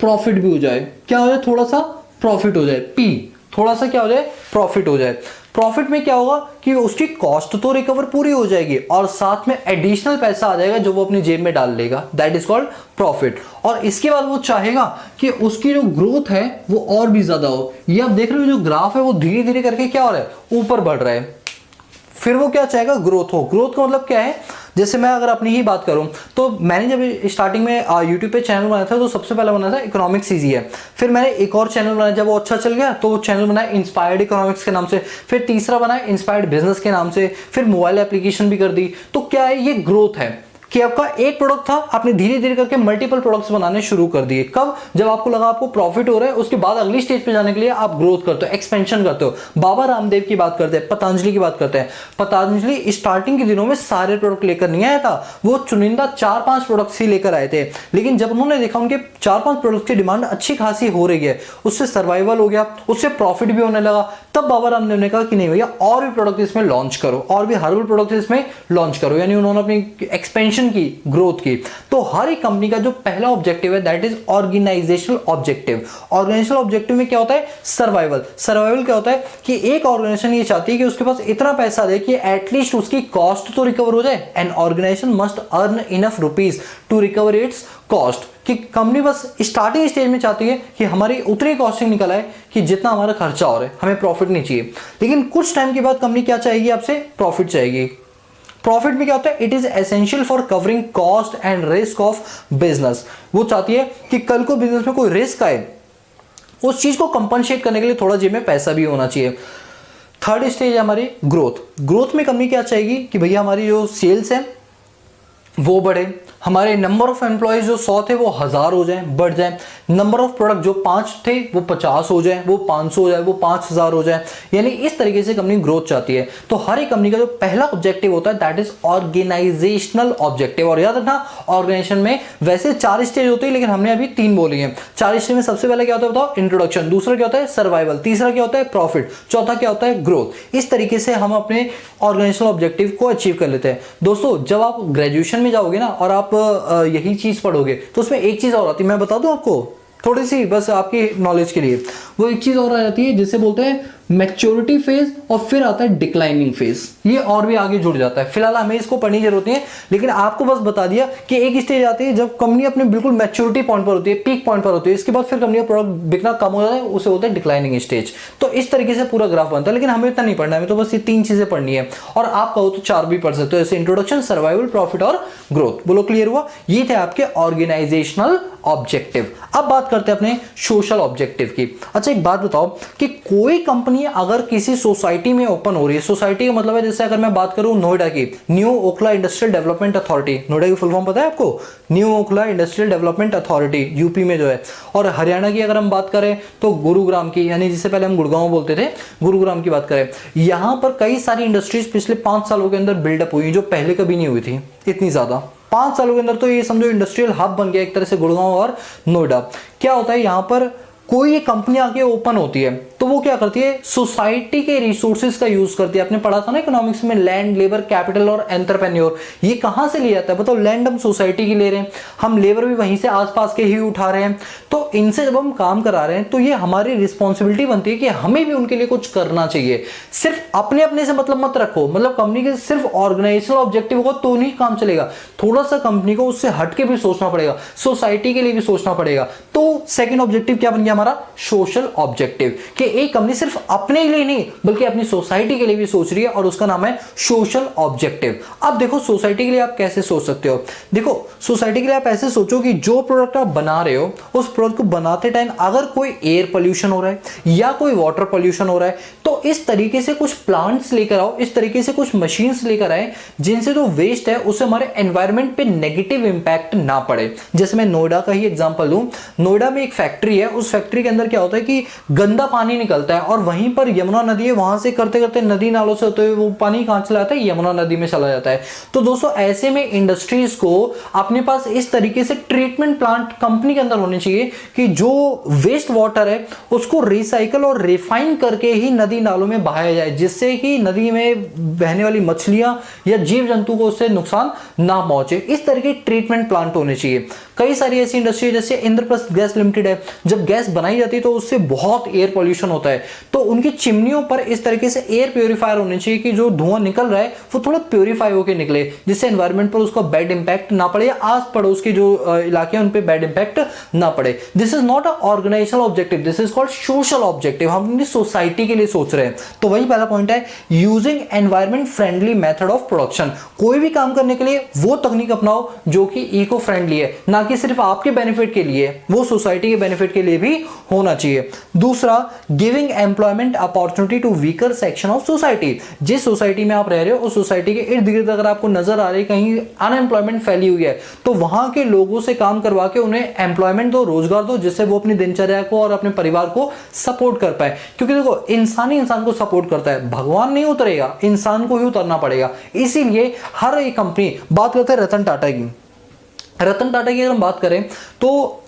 S1: प्रॉफिट भी हो जाए। क्या हो जाए? थोड़ा सा प्रॉफिट हो जाए। पी, थोड़ा सा क्या हो जाए? प्रॉफिट हो जाए। प्रॉफिट में क्या होगा कि उसकी कॉस्ट तो रिकवर पूरी हो जाएगी और साथ में एडिशनल पैसा आ जाएगा जो वो अपनी जेब में डाल लेगा। That is called profit. और इसके बाद वो चाहेगा कि उसकी जो ग्रोथ है वो और भी ज्यादा हो। ये आप देख रहे हो जो ग्राफ है वो धीरे धीरे करके क्या हो रहा है? ऊपर बढ़ रहा है। फिर वो क्या चाहेगा? ग्रोथ हो। ग्रोथ का मतलब क्या है? जैसे मैं अगर अपनी ही बात करूं तो मैंने जब स्टार्टिंग में यूट्यूब पे चैनल बनाया था तो सबसे पहले बनाया था इकोनॉमिक्स इजी है। फिर मैंने एक और चैनल बनाया, जब वो अच्छा चल गया तो वो चैनल बनाया इंस्पायर्ड इकोनॉमिक्स के नाम से। फिर तीसरा बनाया इंस्पायर्ड बिजनेस के नाम से। फिर मोबाइल एप्लीकेशन भी कर दी। तो क्या है? ये ग्रोथ है कि आपका एक प्रोडक्ट था, आपने धीरे धीरे करके मल्टीपल प्रोडक्ट्स बनाने शुरू कर दिए। कब? जब आपको लगा आपको प्रॉफिट हो रहा है, उसके बाद अगली स्टेज पे जाने के लिए आप ग्रोथ करते हो, एक्सपेंशन करते हो। बाबा रामदेव की बात करते हैं, पतंजलि की बात करते हैं। पतंजलि स्टार्टिंग के दिनों में सारे प्रोडक्ट लेकर नहीं आया था, वो चुनिंदा 4-5 प्रोडक्ट्स ही लेकर आए थे। लेकिन जब उन्होंने देखा उनके 4-5 प्रोडक्ट की डिमांड अच्छी खासी हो रही है, उससे सर्वाइवल हो गया, उससे प्रॉफिट भी होने लगा, तब बाबा रामदेव ने कहा कि नहीं भैया और भी प्रोडक्ट इसमें लॉन्च करो, और भी हर्बल प्रोडक्ट इसमें लॉन्च करो। यानी उन्होंने अपनी एक्सपेंशन की, ग्रोथ की। तो हर एक कंपनी का जो पहला ऑब्जेक्टिव है that is organizational objective. Organizational objective में क्या होता है? सर्वाइवल। सर्वाइवल क्या होता है कि एक ऑर्गेनाइजेशन ये चाहती है कि उसके पास इतना पैसा दे कि एटलीस्ट उसकी कॉस्ट तो रिकवर हो जाए। An organization must earn enough rupees to recover its cost. कि कंपनी बस स्टार्टिंग स्टेज में चाहती है कि हमारी उतनी कॉस्टिंग निकल आए कि जितना हमारा खर्चा हो रहा है, हमें प्रॉफिट नहीं चाहिए। लेकिन कुछ टाइम के बाद कंपनी क्या चाहेगी? आपसे प्रॉफिट चाहेगी। प्रॉफिट में क्या होता है? It is essential for covering cost and risk of business. वो चाहती है कि कल को बिजनेस में कोई रिस्क आए, उस चीज को कंपनसेट करने के लिए थोड़ा जेब में पैसा भी होना चाहिए। थर्ड स्टेज है हमारी ग्रोथ। ग्रोथ में कंपनी क्या चाहेगी कि भैया हमारी जो सेल्स है वो बढ़े, हमारे नंबर ऑफ एम्प्लॉयज जो 100 थे वो 1000 हो जाए, बढ़ जाए। नंबर ऑफ प्रोडक्ट जो 5 थे वो 50 हो जाए, वो 500 हो जाए, वो 5000 हो जाए। यानी इस तरीके से कंपनी ग्रोथ चाहती है। तो हर एक कंपनी का जो पहला ऑब्जेक्टिव होता है दैट इज ऑर्गेनाइजेशनल ऑब्जेक्टिव। और याद रखना ऑर्गेनाइजेशन में वैसे 4 स्टेज होते हैं, लेकिन हमने अभी 3 बोली हैं। 4 स्टेज में सबसे पहले क्या होता है बताओ? इंट्रोडक्शन। दूसरा क्या होता है? सर्वाइवल। तीसरा क्या होता है? प्रॉफिट। चौथा क्या होता है? ग्रोथ। इस तरीके से हम अपने ऑर्गेनाइजेशनल ऑब्जेक्टिव को अचीव कर लेते हैं। दोस्तों जब आप ग्रेजुएशन में जाओगे ना और आप यही चीज पढ़ोगे तो उसमें एक चीज और आती है, मैं बता दूं आपको थोड़ी सी बस आपकी नॉलेज के लिए। वो एक चीज और आ जाती है जिसे बोलते हैं मैच्योरिटी फेज, और फिर आता है डिक्लाइनिंग फेज। ये और भी आगे जुड़ जाता है। फिलहाल हमें इसको पढ़ने की जरूरत नहीं है, लेकिन आपको बस बता दिया कि एक स्टेज आती है जब कंपनी अपने बिल्कुल मैच्योरिटी पॉइंट पर होती है, पीक पॉइंट पर होती है। इसके बाद फिर कंपनी का प्रोडक्ट बिकना कम हो जाता है, उसे होता है डिक्लाइनिंग स्टेज। तो इस तरीके से पूरा ग्राफ बनता है, लेकिन हमें इतना नहीं पढ़ना है, हमें तो बस ये 3 चीजें पढ़नी है। और आप कहो तो 4 भी पढ़ सकते हो, जैसे इंट्रोडक्शन, सर्वाइवल, प्रॉफिट और ग्रोथ। बोलो क्लियर हुआ? ये थे आपके ऑर्गेनाइजेशनल ऑब्जेक्टिव। अब बात करते हैं अपने सोशल ऑब्जेक्टिव की। अच्छा अच्छा एक बात बताओ कि कोई कंपनी अगर किसी सोसाइटी में ओपन हो रही है, सोसाइटी का मतलब है जैसे अगर मैं बात करूं नोएडा की, new Okhla industrial development authority, Noida की फुल फॉर्म पता है आपको, new Okhla industrial development authority, UP में जो है। और हरियाणा की अगर हम बात करें तो गुरुग्राम की, यानी जिससे पहले हम गुड़गांव बोलते थे, गुरुग्राम की बात करें, यहां पर कई सारी इंडस्ट्रीज पिछले 5 सालों के अंदर बिल्डअप हुई जो पहले कभी नहीं हुई थी इतनी ज्यादा। 5 सालों के अंदर तो ये समझो इंडस्ट्रियल हब बन गया एक तरह से गुड़गांव और नोएडा। क्या होता है यहां पर कोई एक कंपनी आके ओपन होती है तो वो क्या करती है, सोसाइटी के रिसोर्सेज का यूज करती है। आपने पढ़ा था ना इकोनॉमिक्स में, लैंड, लेबर, कैपिटल और एंटरप्रेन्योर। ये कहां से लिया जाता है बताओ, लैंड हम सोसाइटी की ले रहे हैं, हम लेबर भी वहीं से आसपास के ही उठा रहे हैं, तो इनसे जब हम काम करा रहे हैं तो ये हमारी रिस्पॉन्सिबिलिटी बनती है कि हमें भी उनके लिए कुछ करना चाहिए। सिर्फ अपने अपने से मतलब मत रखो, मतलब कंपनी के सिर्फ ऑर्गेनाइजेशनल ऑब्जेक्टिव होगा तो नहीं काम चलेगा, थोड़ा सा कंपनी को उससे हटके भी सोचना पड़ेगा, सोसाइटी के लिए भी सोचना पड़ेगा। तो सेकंड ऑब्जेक्टिव क्या बन गया हमारा, सोशल ऑब्जेक्टिव, कि एक कंपनी सिर्फ अपने लिए नहीं बल्कि अपनी सोसाइटी के लिए भी सोच रही है और उसका नाम है सोशल ऑब्जेक्टिव। अब देखो सोसाइटी के लिए आप कैसे सोच सकते हो, देखो सोसाइटी के लिए आप ऐसे सोचो कि जो प्रोडक्ट आप बना रहे हो उस प्रोडक्ट को बनाते टाइम अगर कोई एयर पोल्यूशन हो रहा है या कोई वाटर पोल्यूशन हो रहा है तो इस तरीके से कुछ प्लांट्स लेकर आओ, इस तरीके से कुछ मशीन्स लेकर आए जिनसे जो वेस्ट है उससे हमारे एनवायरमेंट पे नेगेटिव इंपैक्ट ना पड़े। जैसे मैं नोएडा का ही एग्जांपल दूं, नोएडा में एक फैक्ट्री है, उस फैक्ट्री के अंदर क्या होता है कि गंदा पानी निकलता है और वहीं पर यमुना नदी है, वहां से करते करते नदी नालों से होते हुए वो पानी कहां चला जाता है, यमुना नदी में चला जाता है। तो दोस्तों ऐसे में इंडस्ट्रीज को अपने पास इस तरीके से ट्रीटमेंट प्लांट कंपनी के अंदर होने चाहिए कि जो वेस्ट वाटर है उसको रिसाइकल और रिफाइन करके ही नदी नालों में बहाया जाए, जिससे कि नदी में बहने वाली मछलियां या जीव जंतु को उससे नुकसान ना पहुंचे। इस तरह के ट्रीटमेंट प्लांट होने चाहिए। कई सारी ऐसी इंडस्ट्री जैसे इंद्रप्रस्थ गैस लिमिटेड है, जब गैस बनाई जाती है तो उससे बहुत एयर पोल्यूशन होता है, तो उनकी चिमनियों पर इस तरीके से एयर प्योरीफायर होने चाहिए कि जो धुआं निकल रहा है वो थोड़ा प्योरीफाई होकर निकले, जिससे एनवायरमेंट पर उसका बैड इंपैक्ट ना पड़े या आस पड़ोस के जो इलाके हैं उन पे बैड इंपैक्ट ना पड़े। This is not a organizational objective, this is called social objective. हम अपनी सोसाइटी के लिए सोच रहे हैं। तो वही पहला पॉइंट है, using environment friendly method of production. कोई भी काम करने के लिए वो तकनीक अपनाओ जो कि इको फ्रेंडली है, ना कि सिर्फ आपके बेनिफिट के लिए, वो सोसाइटी के बेनिफिट के लिए भी होना चाहिए। दूसरा, giving employment opportunity to weaker section of society. जिस सोसाइटी में आप रह रहे हो उस सोसाइटी के इर्द गिर्द अगर आपको नजर आ रही कहीं अनएम्प्लॉयमेंट फैली हुई है तो वहां के लोगों से काम करवा के उन्हें एम्प्लॉयमेंट दो, रोजगार दो, जिससे वो अपनी दिनचर्या को और अपने परिवार को सपोर्ट कर पाए। क्योंकि देखो इंसान ही इंसान को सपोर्ट करता है, भगवान नहीं उतरेगा, इंसान को ही उतरना पड़ेगा। इसीलिए हर एक कंपनी, बात करते हैं रतन टाटा की, रतन टाटा की अगर हम बात करें तो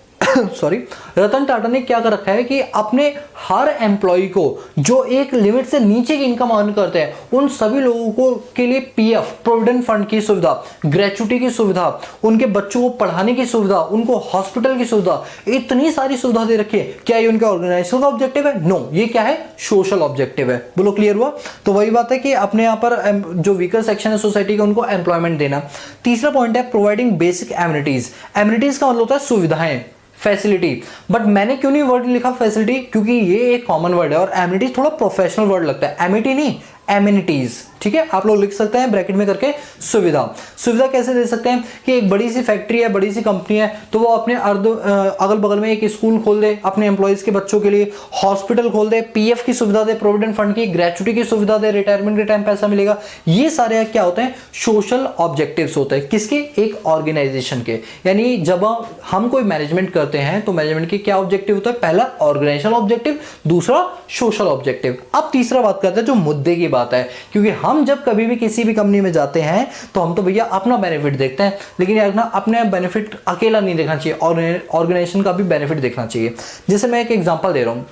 S1: सॉरी, रतन टाटा ने क्या कर रखा है कि अपने हर एम्प्लॉय को जो एक लिमिट से नीचे की इनकम अर्न करते हैं उन सभी लोगों को के लिए पीएफ, प्रोविडेंट फंड की सुविधा, ग्रेचुटी की सुविधा, उनके बच्चों को पढ़ाने की सुविधा, उनको हॉस्पिटल की सुविधा, इतनी सारी सुविधा दे रखी है। क्या ये उनका ऑर्गेनाइजेशन का ऑब्जेक्टिव है? नो, ये क्या है? सोशल ऑब्जेक्टिव है। बोलो क्लियर हुआ? तो वही बात है कि अपने यहाँ पर जो वीकर सेक्शन है सोसाइटी का उनको एम्प्लॉयमेंट देना। तीसरा पॉइंट है प्रोवाइडिंग बेसिक एमिनिटीज। एमिनिटीज का मतलब होता है सुविधाएं, फैसिलिटी। बट मैंने क्यों नहीं वर्ड लिखा फैसिलिटी, क्योंकि ये एक कॉमन वर्ड है और एमिनिटीज थोड़ा प्रोफेशनल वर्ड लगता है, एमिनिटी नहीं, एमिनिटीज। ठीक है, आप लोग लिख सकते हैं ब्रैकेट में करके सुविधा। सुविधा कैसे दे सकते हैं कि एक बड़ी सी फैक्ट्री है, बड़ी सी कंपनी है, तो वो अपने अगल बगल में एक स्कूल खोल दे अपने एम्प्लॉइज के बच्चों के लिए, हॉस्पिटल खोल दे, पीएफ की सुविधा दे, प्रोविडेंट फंड की, ग्रेचुटी की सुविधा दे, रिटायरमेंट के टाइम पैसा मिलेगा। ये सारे क्या होते हैं? सोशल ऑब्जेक्टिव्स होते हैं। किसके? एक ऑर्गेनाइजेशन के। यानी जब हम कोई मैनेजमेंट करते हैं तो मैनेजमेंट के क्या ऑब्जेक्टिव होता है? पहला ऑर्गेनाइजेशनल ऑब्जेक्टिव, दूसरा सोशल ऑब्जेक्टिव। अब तीसरा बात करते हैं जो मुद्दे की बात है, क्योंकि हम जब कभी भी किसी भी कंपनी में जाते हैं तो हम तो भैया अपना बेनिफिट देखते हैं, लेकिन यार ना अपने बेनिफिट अकेला नहीं देखना चाहिए, ऑर्गेनाइजेशन का भी बेनिफिट देखना चाहिए। जैसे मैं एक एग्जांपल दे रहा हूं,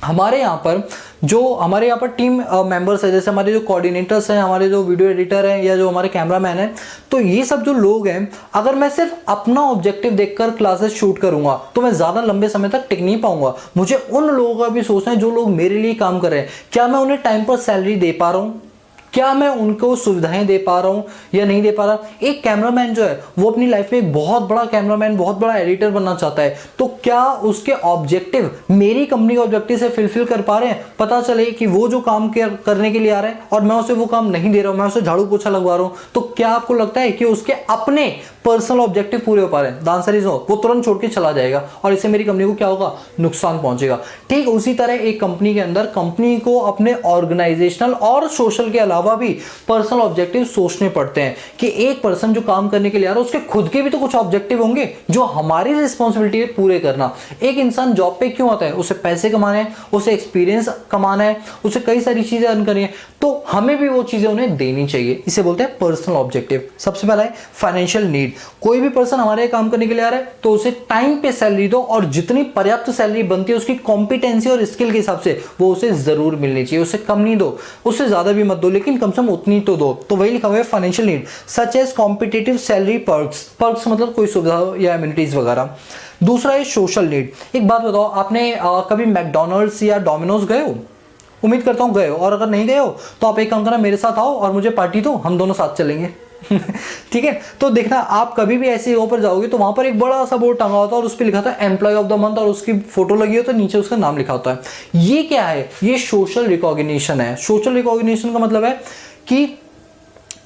S1: हमारे यहाँ पर टीम मेंबर्स है, जैसे हमारे जो कोऑर्डिनेटर्स हैं, हमारे जो वीडियो एडिटर हैं या जो हमारे कैमरामैन हैं, तो ये सब जो लोग हैं, अगर मैं सिर्फ अपना ऑब्जेक्टिव देखकर क्लासेस शूट करूंगा तो मैं ज़्यादा लंबे समय तक टिक नहीं पाऊंगा। मुझे उन लोगों का भी सोचना है जो लोग मेरे लिए काम कर रहे हैं। क्या मैं उन्हें टाइम पर सैलरी दे पा रहा हूँ? क्या मैं उनको सुविधाएं दे पा रहा हूं या नहीं दे पा रहा? एक कैमरामैन जो है वो अपनी लाइफ में एक बहुत बड़ा कैमरामैन, बहुत बड़ा एडिटर बनना चाहता है, तो क्या उसके ऑब्जेक्टिव मेरी कंपनी के ऑब्जेक्टिव से फुलफिल कर पा रहे हैं? पता चले कि वो जो काम करने के लिए आ रहा है और मैं उसे वो काम नहीं दे रहा हूं, मैं उसे झाड़ू पोछा लगवा रहा हूं, तो क्या आपको लगता है कि उसके अपने पर्सनल ऑब्जेक्टिव पूरे हो पा रहे हैं, द आंसर इज नो, वो तुरंत छोड़ के चला जाएगा और इससे मेरी कंपनी को क्या होगा, नुकसान पहुंचेगा। ठीक उसी तरह एक कंपनी के अंदर कंपनी को अपने ऑर्गेनाइजेशनल और सोशल के अलावा भी पर्सनल ऑब्जेक्टिव सोचने पड़ते हैं कि एक पर्सन जो काम करने के लिए आ रहा है उसके खुद के भी तो कुछ ऑब्जेक्टिव होंगे जो हमारी रिस्पॉन्सिबिलिटी है पूरे करना। एक इंसान जॉब पे क्यों आता है, उसे पैसे कमाने हैं, उसे एक्सपीरियंस कमाना है, उसे कई सारी चीजें अर्न करनी है, तो हमें भी वो चीजें उन्हें देनी चाहिए। इसे बोलते हैं पर्सनल ऑब्जेक्टिव। सबसे पहला है फाइनेंशियल नीड। कोई भी पर्सन हमारे काम करने के लिए आ रहा है तो उसे टाइम पे सैलरी दो और जितनी पर्याप्त सैलरी बनती है उसकी कॉम्पिटेंसी और स्किल के हिसाब से वो उसे जरूर मिलनी चाहिए। उसे कम नहीं दो, उससे ज्यादा भी मत दो, लेकिन कम से कम उतनी तो दो। तो वही लिखा हुआ है financial need such as competitive salary perks. Perks मतलब कोई सुविधा या एमिनिटीज वगैरह। दूसरा है सोशल नीड। एक बात बताओ, आपने कभी मैकडोनल्ड्स या डोमिनोज गए हो? उम्मीद करता हूं गए हो, और अगर नहीं गए हो तो आप एक काम करना, मेरे साथ आओ और मुझे पार्टी दो, हम दोनों साथ चलेंगे। ठीक है, तो देखना आप कभी भी ऐसी जगह पर जाओगे तो वहां पर एक बड़ा सा बोर्ड टांगा होता है और उस पर लिखा था एम्प्लॉय ऑफ द मंथ और उसकी फोटो लगी हो तो नीचे उसका नाम लिखा होता है। ये क्या है? ये सोशल रिकॉग्निशन है। सोशल रिकॉग्निशन का मतलब है कि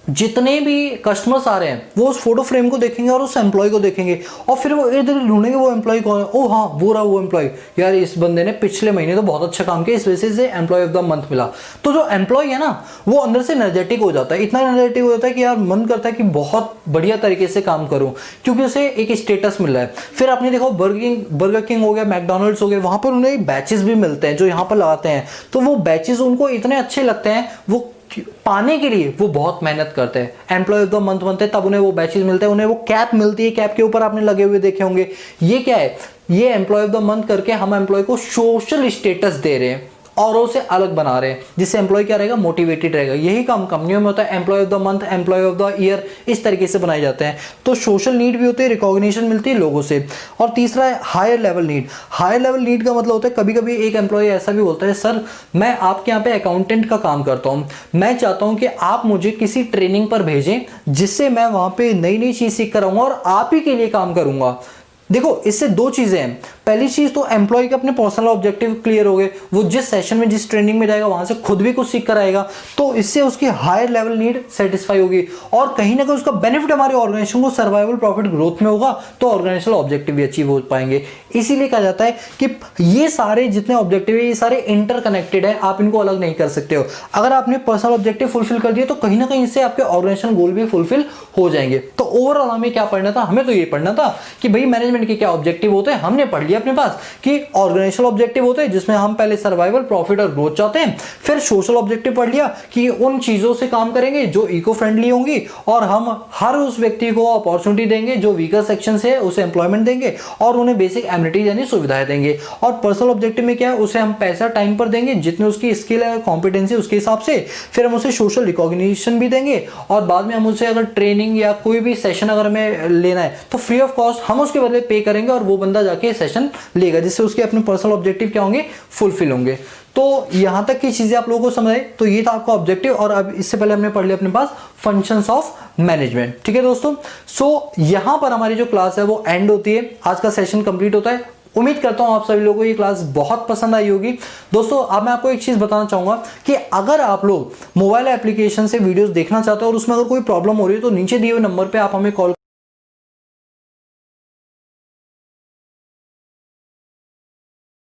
S1: जितने भी कस्टमर्स आ रहे हैं वो उस फोटो फ्रेम को देखेंगे और उस एम्प्लॉय को देखेंगे और फिर वो इधर ढूंढेंगे वो एम्प्लॉय कौन है। ओ हाँ, वो रहा वो एम्प्लॉय, यार इस बंदे ने पिछले महीने तो बहुत अच्छा काम किया, इस वजह से एम्प्लॉय ऑफ द मंथ मिला। तो जो एम्प्लॉय है ना वो अंदर से एनर्जेटिक हो जाता है, इतना एनर्जेटिक हो जाता है कि यार मन करता है कि बहुत बढ़िया तरीके से काम करूं क्योंकि उसे एक स्टेटस मिल रहा है। फिर आपने देखो बर्गर किंग हो गया, मैकडोनल्ड्स हो गया, वहां पर उन्हें बैचेस भी मिलते हैं जो यहाँ पर लगाते हैं। तो वो बैचेस उनको इतने अच्छे लगते हैं, वो पाने के लिए वो बहुत मेहनत करते हैं। एम्प्लॉय ऑफ द मंथ बनते हैं तब उन्हें वो बैचेस मिलते हैं, उन्हें वो कैप मिलती है, कैप के ऊपर आपने लगे हुए देखे होंगे। ये क्या है? ये एम्प्लॉय ऑफ द मंथ करके हम एम्प्लॉय को सोशल स्टेटस दे रहे हैं, औरों से अलग बना रहे हैं, जिससे एम्प्लॉय क्या रहेगा, मोटिवेटेड रहेगा। यही काम कंपनियों में होता है, employee of the month, employee of the year, इस तरीके से बनाए जाते हैं। तो सोशल नीड भी होती है, रिकॉग्निशन मिलती है लोगों से। और तीसरा है higher level need. Higher level need का मतलब होता है कभी कभी एक एम्प्लॉय ऐसा भी बोलता है, सर मैं आपके यहाँ पे अकाउंटेंट का काम करता हूँ, मैं चाहता हूँ कि आप मुझे किसी ट्रेनिंग पर भेजें जिससे मैं वहाँ पे नई नई चीज़ सीख कर आऊँगा और आप ही के लिए काम करूँगा। देखो इससे दो चीजें हैं। पहली चीज तो एम्प्लॉय के अपने पर्सनल ऑब्जेक्टिव क्लियर हो गए, वो जिस सेशन में जिस ट्रेनिंग में जाएगा वहां से खुद भी कुछ सीख कर आएगा, तो इससे उसकी हायर लेवल नीड सेटिस्फाई होगी और कहीं ना कहीं उसका बेनिफिट हमारे ऑर्गेनाइजेशन को सर्वाइवल प्रॉफिट ग्रोथ में होगा, तो ऑर्गेनाइजेशनल ऑब्जेक्टिव भी अचीव हो पाएंगे। इसीलिए कहा जाता है कि ये सारे जितने ऑब्जेक्टिव है ये सारे इंटरकनेक्टेड है, आप इनको अलग नहीं कर सकते हो। अगर आपने पर्सनल ऑब्जेक्टिव फुलफिल कर दिए तो कहीं ना कहीं इससे आपके ऑर्गेनाइजेशन गोल भी फुलफिल हो जाएंगे। तो ओवरऑल हमें क्या पढ़ना था? हमें तो ये पढ़ना था कि भाई मैनेजमेंट के क्या ऑब्जेक्टिव होते हैं, हमने पढ़ लिया अपने पास कि ऑर्गेनाइजेशनल ऑब्जेक्टिव होते हैं जिसमें हम पहले सर्वाइवल प्रॉफिट और ग्रोथ चाहते हैं, फिर सोशल ऑब्जेक्टिव पढ़ लिया कि उन चीजों से काम करेंगे जो इको फ्रेंडली होंगी और हम हर उस व्यक्ति को अपॉर्चुनिटी देंगे जो वीकर सेक्शन से है उसे एम्प्लॉयमेंट देंगे और उन्हें बेसिक एमिनिटीज यानी सुविधाएं देंगे। और पर्सनल ऑब्जेक्टिव में क्या है? उसे हम पैसा टाइम पर देंगे जितने उसकी स्किल है कॉम्पिटेंसी उसके हिसाब से, फिर हम उसे सोशल रिकॉग्निशन भी देंगे और बाद में हम उसे अगर ट्रेनिंग या कोई भी सेशन अगर हमें लेना है तो फ्री ऑफ कॉस्ट हम उसके बदले पे करेंगे और वो बंदा जाके सेशन लेगा, जिससे उसके अपने पर्सनल ऑब्जेक्टिव क्या होंगे? फुलफिल होंगे। तो यहां तक की चीजें आप लोगों को समझ आई। तो ये था आपका ऑब्जेक्टिव और अब इससे पहले हमने पढ़ लिया अपने पास फंक्शंस ऑफ मैनेजमेंट। ठीक है दोस्तों, सो यहां पर हमारी जो क्लास है वो एंड होती है, आज का सेशन कंप्लीट होता है। उम्मीद करता हूं आप सभी लोगों को ये क्लास बहुत पसंद आई होगी। दोस्तों अब मैं आपको एक चीज बताना चाहूंगा कि अगर आप लोग मोबाइल एप्लीकेशन से वीडियोस देखना चाहते हो और उसमें अगर कोई प्रॉब्लम हो रही है तो नीचे दिए हुए नंबर पे आप हमें कॉल